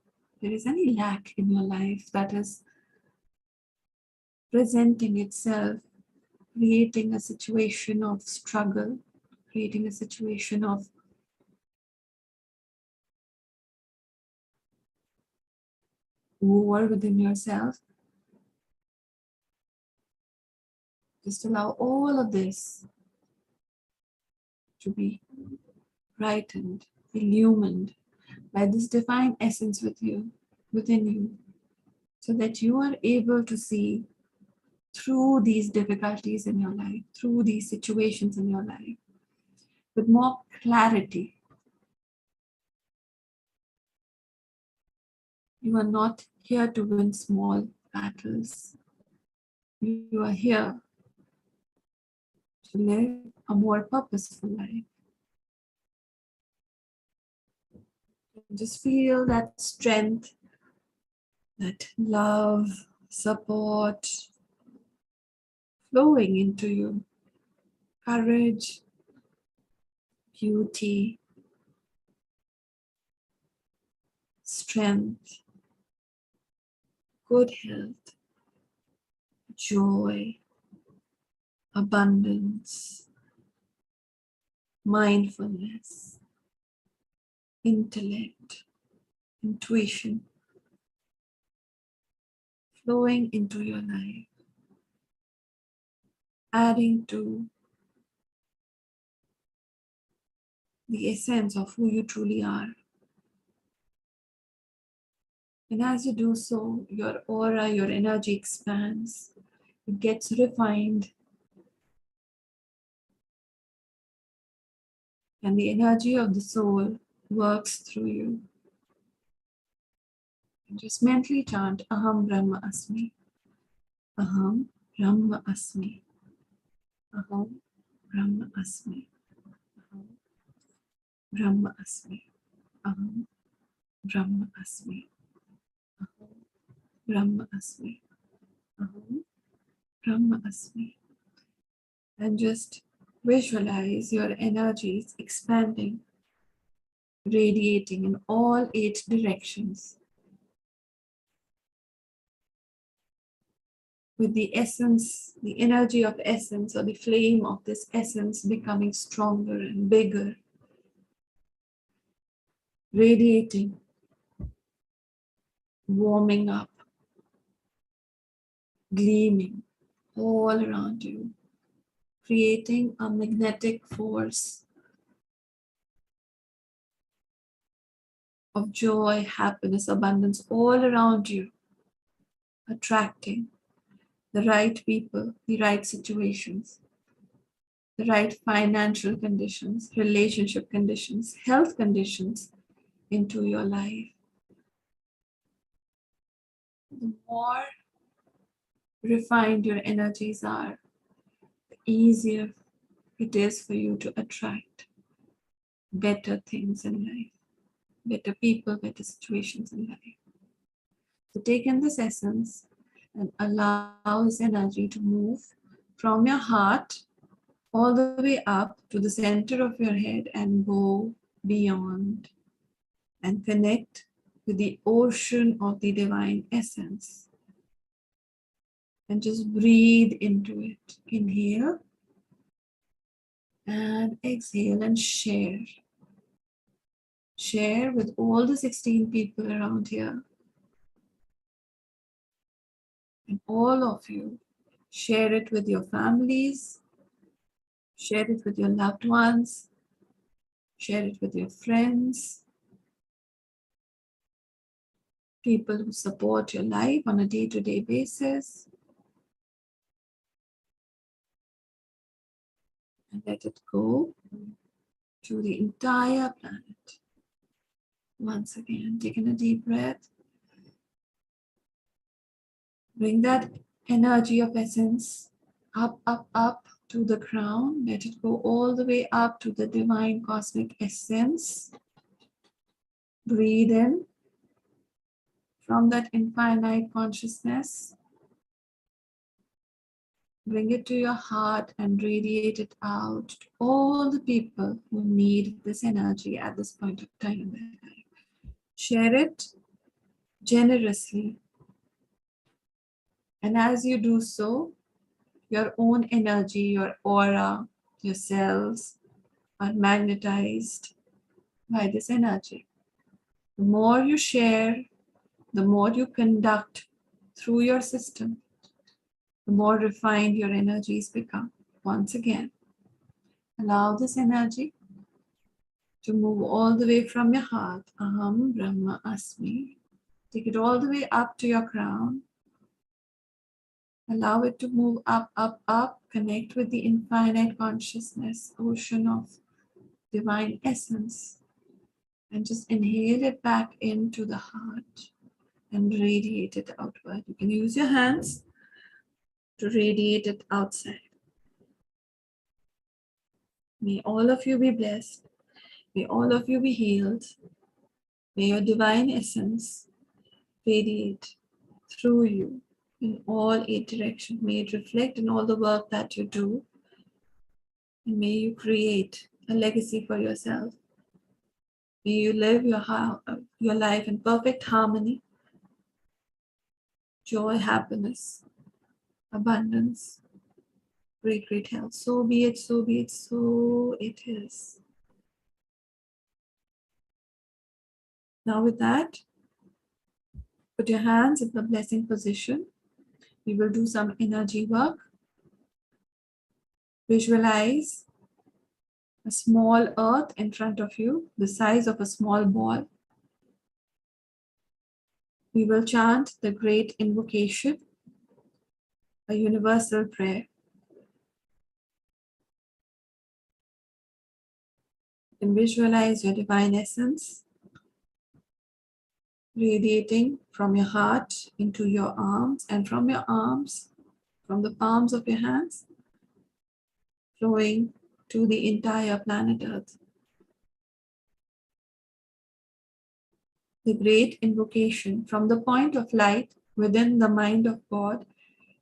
Speaker 1: there is any lack in your life that is presenting itself, creating a situation of struggle, creating a situation of war within yourself. Just allow all of this to be brightened, illumined by this divine essence within you, so that you are able to see through these difficulties in your life, through these situations in your life, with more clarity. You are not here to win small battles. You are here to live a more purposeful life. Just feel that strength, that love, support flowing into you. Courage, beauty, strength, good health, joy, abundance, mindfulness, intellect, intuition flowing into your life, adding to the essence of who you truly are. And as you do so, your aura, your energy expands, it gets refined, and the energy of the soul works through you. And just mentally chant Aham Brahma Asmi. Aham Brahma Asmi. Aham Brahma Asmi. Aham Brahma Asmi. Aham Brahma Asmi. Aham Brahma Asmi. Aham Brahma Asmi. And just visualize your energies expanding, radiating in all 8 directions, with the essence, the energy of essence, or the flame of this essence becoming stronger and bigger, radiating, warming up, gleaming all around you, creating a magnetic force of joy, happiness, abundance all around you, attracting the right people, the right situations, the right financial conditions, relationship conditions, health conditions into your life. The more refined your energies are, the easier it is for you to attract better things in life, better people, better situations in life. So take in this essence and allow this energy to move from your heart all the way up to the center of your head and go beyond and connect with the ocean of the divine essence. And just breathe into it. Inhale and exhale and share. Share with all the 16 people around here. And all of you, share it with your families, share it with your loved ones, share it with your friends, people who support your life on a day-to-day basis. And let it go to the entire planet. Once again, taking a deep breath. Bring that energy of essence up, up, up to the crown. Let it go all the way up to the divine cosmic essence. Breathe in from that infinite consciousness. Bring it to your heart and radiate it out to all the people who need this energy at this point of time in their life. Share it generously. And as you do so, your own energy, your aura, your cells are magnetized by this energy. The more you share, The more you conduct through your system, the more refined your energies become. Once again, allow this energy to move all the way from your heart. Aham Brahma Asmi. Take it all the way up to your crown. Allow it to move up, up, up. Connect with the infinite consciousness, ocean of divine essence. And just inhale it back into the heart and radiate it outward. You can use your hands to radiate it outside. May all of you be blessed. May all of you be healed. May your divine essence radiate through you in all eight directions. May it reflect in all the work that you do. And may you create a legacy for yourself. May you live your life in perfect harmony, joy, happiness, abundance, great, great health. So be it, so be it, so it is. Now with that, put your hands in the blessing position. We will do some energy work. Visualize a small earth in front of you, the size of a small ball. We will chant the Great Invocation, a universal prayer. And visualize your divine essence radiating from your heart into your arms, and from your arms, from the palms of your hands, flowing to the entire planet Earth. The Great Invocation. From the point of light within the mind of God,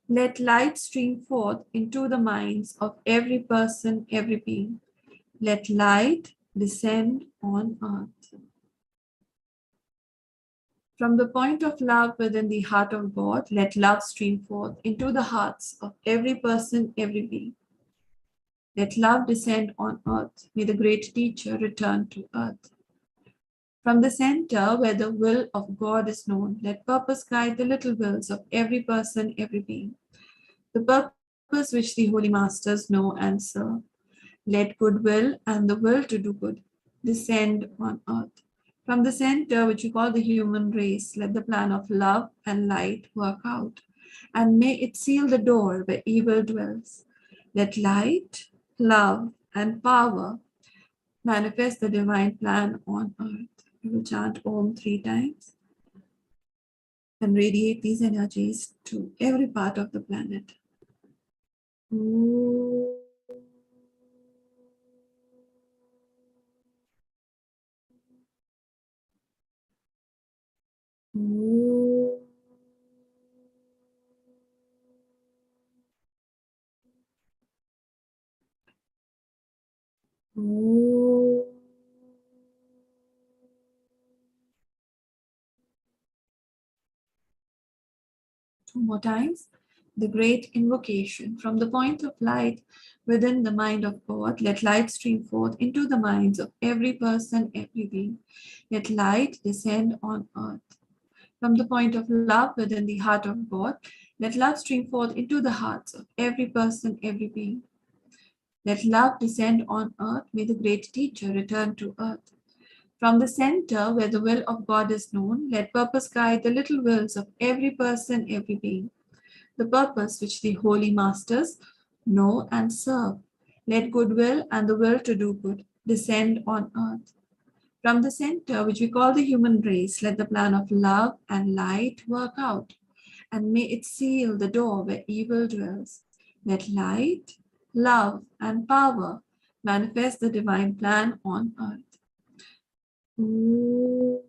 Speaker 1: let light stream forth into the minds of every person, every being. Let light descend on earth. From the point of love within the heart of God, let love stream forth into the hearts of every person, every being. Let love descend on earth. May the great teacher return to earth. From the center where the will of God is known, let purpose guide the little wills of every person, every being. The purpose which the holy masters know and serve. Let goodwill and the will to do good descend on earth. From the center, which we call the human race, let the plan of love and light work out, and may it seal the door where evil dwells. Let light, love, and power manifest the divine plan on earth. We will chant Om 3 times and radiate these energies to every part of the planet. Om. Om. Om. Two more times. The Great Invocation. From the point of light within the mind of God, let light stream forth into the minds of every person, every being. Let light descend on earth. From the point of love within the heart of God, let love stream forth into the hearts of every person, every being. Let love descend on earth. May the great teacher return to earth. From the center where the will of God is known, let purpose guide the little wills of every person, every being. The purpose which the holy masters know and serve. Let goodwill and the will to do good descend on earth. From the center, which we call the human race, let the plan of love and light work out, and may it seal the door where evil dwells. Let light, love, and power manifest the divine plan on earth. Ooh.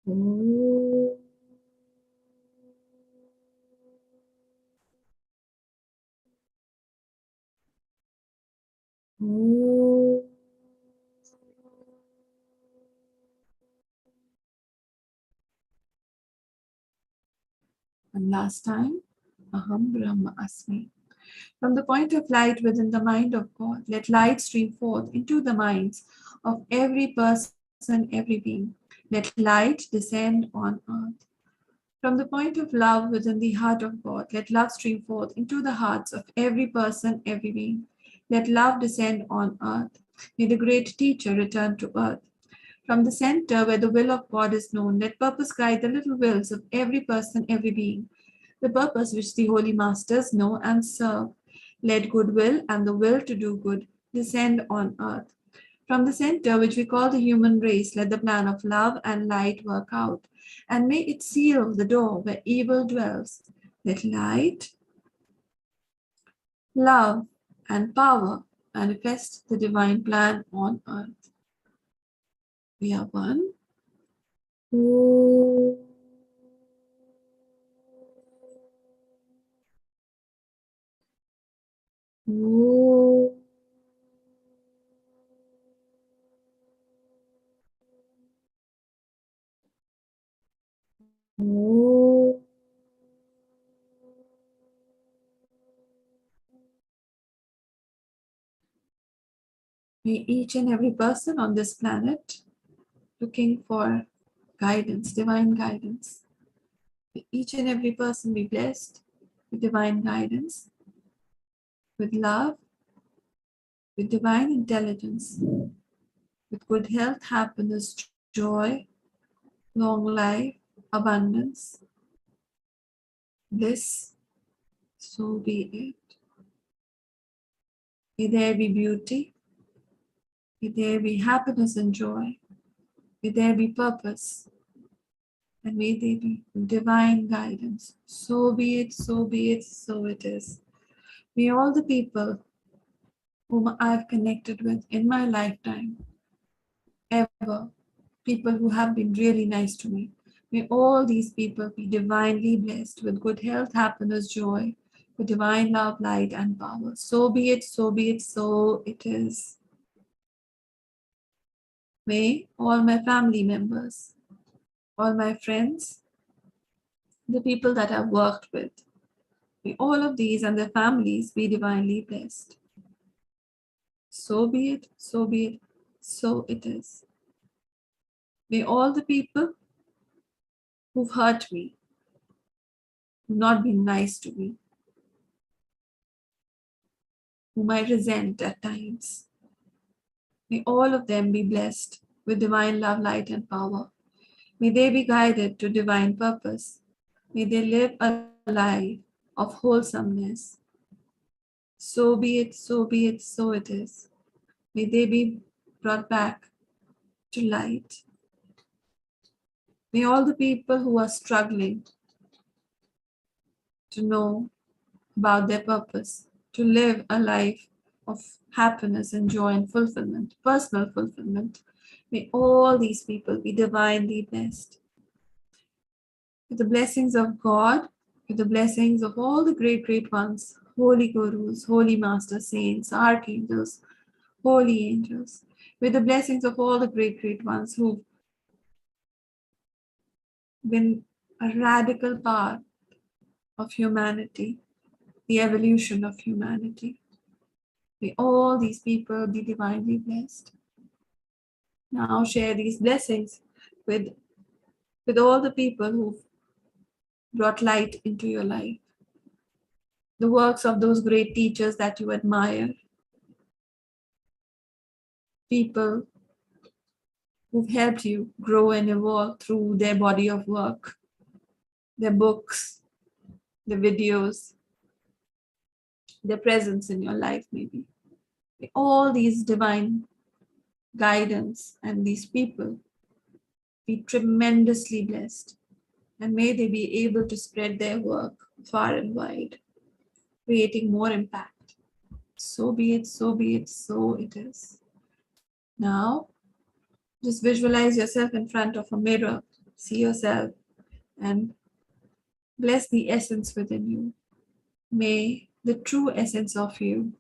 Speaker 1: Ooh. Ooh. And last time, Aham Brahma Asmi. From the point of light within the mind of God, let light stream forth into the minds of every person, every being. Let light descend on earth. From the point of love within the heart of God, let love stream forth into the hearts of every person, every being. Let love descend on earth. May the great teacher return to earth. From the center where the will of God is known, let purpose guide the little wills of every person, every being. The purpose which the holy masters know and serve. Let goodwill and the will to do good descend on earth. From the center, which we call the human race, let the plan of love and light work out, and may it seal the door where evil dwells. Let light, love, and power manifest the divine plan on earth. We are one. May each and every person on this planet looking for guidance, divine guidance. May each and every person be blessed with divine guidance, with love, with divine intelligence, with good health, happiness, joy, long life, abundance, bliss. So be it. May there be beauty. May there be happiness and joy. May there be purpose. And may there be divine guidance. So be it, so be it, so it is. May all the people whom I've connected with in my lifetime, ever, people who have been really nice to me, may all these people be divinely blessed with good health, happiness, joy, with divine love, light, and power. So be it, so be it, so it is. May all my family members, all my friends, the people that I've worked with, may all of these and their families be divinely blessed. So be it, so be it, so it is. May all the people who've hurt me, who've not been nice to me, whom I resent at times, may all of them be blessed with divine love, light, and power. May they be guided to divine purpose. May they live a life of wholesomeness. So be it, so be it, so it is. May they be brought back to light. May all the people who are struggling to know about their purpose, to live a life of happiness and joy and fulfillment, personal fulfillment, may all these people be divinely blessed. With the blessings of God, with the blessings of all the great, great ones, holy gurus, holy master saints, archangels, holy angels, with the blessings of all the great, great ones who've been a radical part of humanity, the evolution of humanity. May all these people be divinely blessed. Now share these blessings with all the people who've brought light into your life. The works of those great teachers that you admire. People who've helped you grow and evolve through their body of work, their books, their videos, their presence in your life maybe. May all these divine guidance and these people be tremendously blessed, and may they be able to spread their work far and wide, creating more impact. So be it, so be it, so it is. Now, just visualize yourself in front of a mirror, see yourself, and bless the essence within you. May the true essence of you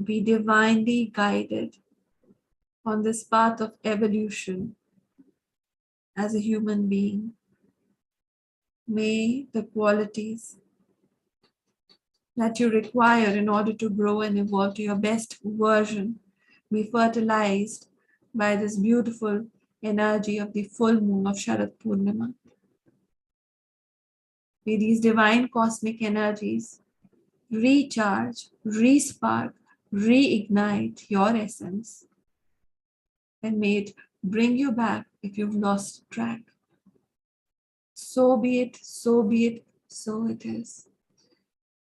Speaker 1: be divinely guided on this path of evolution as a human being. May the qualities that you require in order to grow and evolve to your best version be fertilized by this beautiful energy of the full moon of Sharad Purnima. May these divine cosmic energies recharge, respark, reignite your essence, and may it bring you back if you've lost track. So be it, so be it, so it is.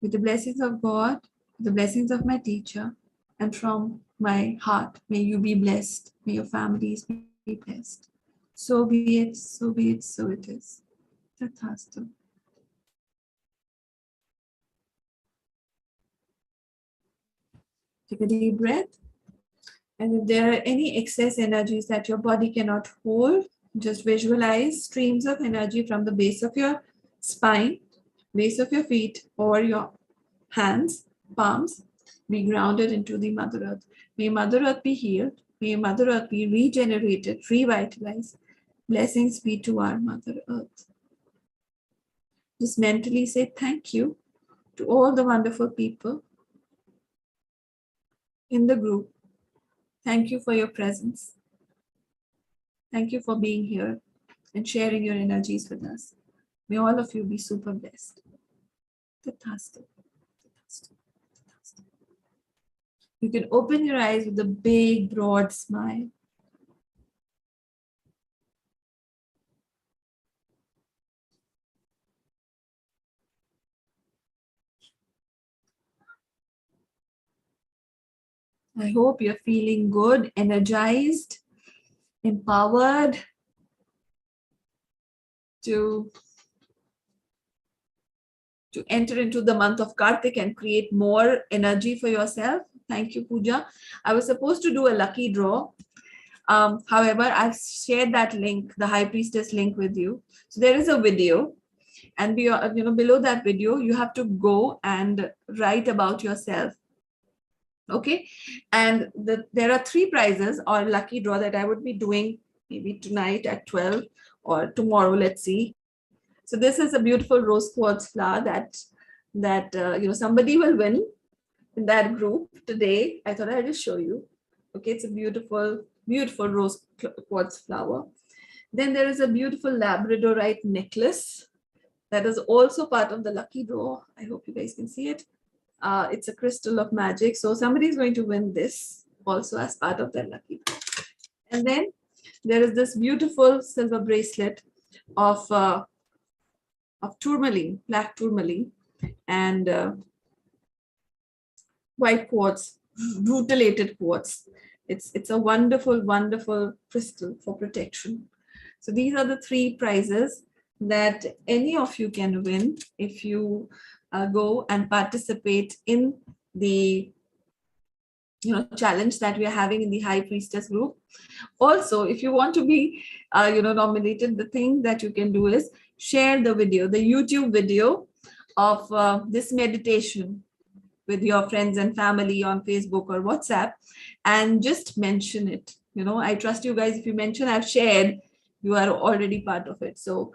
Speaker 1: With the blessings of God, the blessings of my teacher, and from my heart, may you be blessed. May your families be blessed. So be it, so be it, so it is. Tathastu. Take a deep breath. And if there are any excess energies that your body cannot hold, just visualize streams of energy from the base of your spine, base of your feet, or your hands, palms, be grounded into the Mother Earth. May Mother Earth be healed. May Mother Earth be regenerated, revitalized. Blessings be to our Mother Earth. Just mentally say thank you to all the wonderful people in the group. Thank you for your presence. Thank you for being here and sharing your energies with us. May all of you be super blessed. Tathastu. Tathastu. Tathastu. You can open your eyes with a big, broad smile. I hope you're feeling good, energized, empowered to enter into the month of Kartik and create more energy for yourself. Thank you, Pooja. I was supposed to do a lucky draw. However, I've shared that link, the High Priestess link with you. So there is a video, and below that video, you have to go and write about yourself. Okay, and there are 3 prizes or lucky draw that I would be doing maybe tonight at 12 or tomorrow. Let's see. So this is a beautiful rose quartz flower that somebody will win in that group today. I thought I'd just show you. Okay, it's a beautiful, beautiful rose quartz flower. Then there is a beautiful labradorite necklace that is also part of the lucky draw. I hope you guys can see it. It's a crystal of magic. So somebody is going to win this also as part of their lucky draw. And then there is this beautiful silver bracelet of tourmaline, black tourmaline, and white quartz, rutilated quartz. It's a wonderful, wonderful crystal for protection. So these are the 3 prizes that any of you can win if you go and participate in the challenge that we are having in the High Priestess group. Also, if you want to be nominated, the thing that you can do is share the video, the YouTube video of this meditation with your friends and family on Facebook or WhatsApp, and just mention it. I trust you guys. If you mention I've shared, you are already part of it. So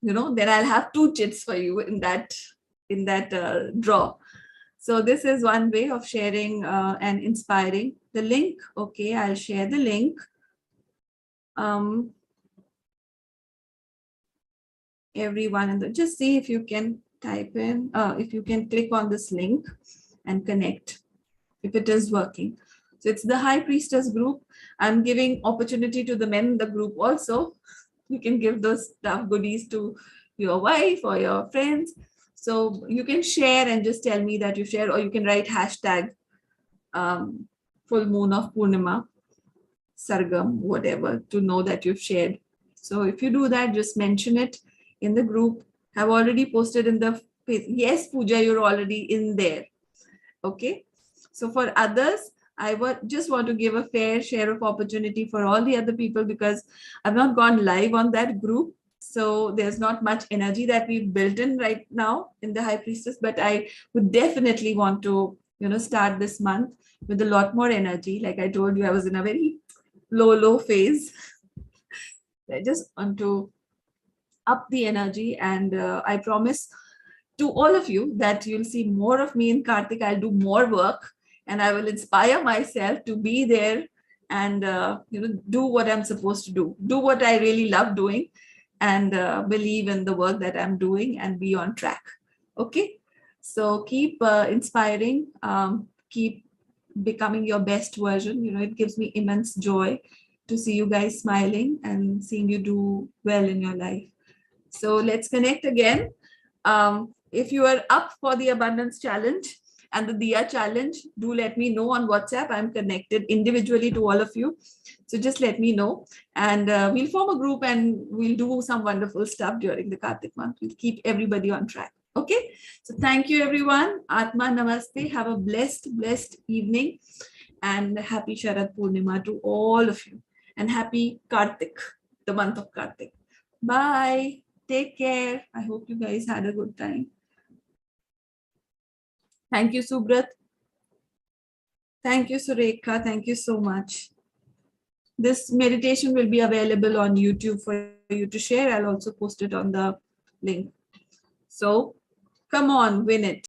Speaker 1: then I'll have 2 chits for you in that draw. So this is one way of sharing and inspiring. The link, okay, I'll share the link. Everyone, just see if you can type in, if you can click on this link and connect, if it is working. So it's the High Priestess group. I'm giving opportunity to the men in the group also. You can give those stuff goodies to your wife or your friends. So you can share and just tell me that you share, or you can write hashtag full moon of Purnima, Sargam, whatever, to know that you've shared. So if you do that, just mention it in the group. I've already posted in the page. Yes, Pooja, you're already in there. Okay. So for others, I just want to give a fair share of opportunity for all the other people, because I've not gone live on that group. So there's not much energy that we've built in right now in the High Priestess, but I would definitely want to, start this month with a lot more energy. Like I told you, I was in a very low phase. I just want to up the energy, and I promise to all of you that you'll see more of me in Kartik. I'll do more work and I will inspire myself to be there and do what I'm supposed to do what I really love doing, and believe in the work that I'm doing and be on track. Okay, so keep inspiring, keep becoming your best version. It gives me immense joy to see you guys smiling and seeing you do well in your life. So let's connect again. If you are up for the abundance challenge and the Diya challenge, do let me know on WhatsApp. I'm connected individually to all of you. So just let me know, and we'll form a group and we'll do some wonderful stuff during the Kartik month. We'll keep everybody on track. Okay. So thank you, everyone. Atma Namaste. Have a blessed evening, and happy Sharad Purnima to all of you. And happy Kartik, the month of Kartik. Bye. Take care. I hope you guys had a good time. Thank you, Subrat. Thank you, Surekha. Thank you so much. This meditation will be available on YouTube for you to share. I'll also post it on the link. So come on, win it.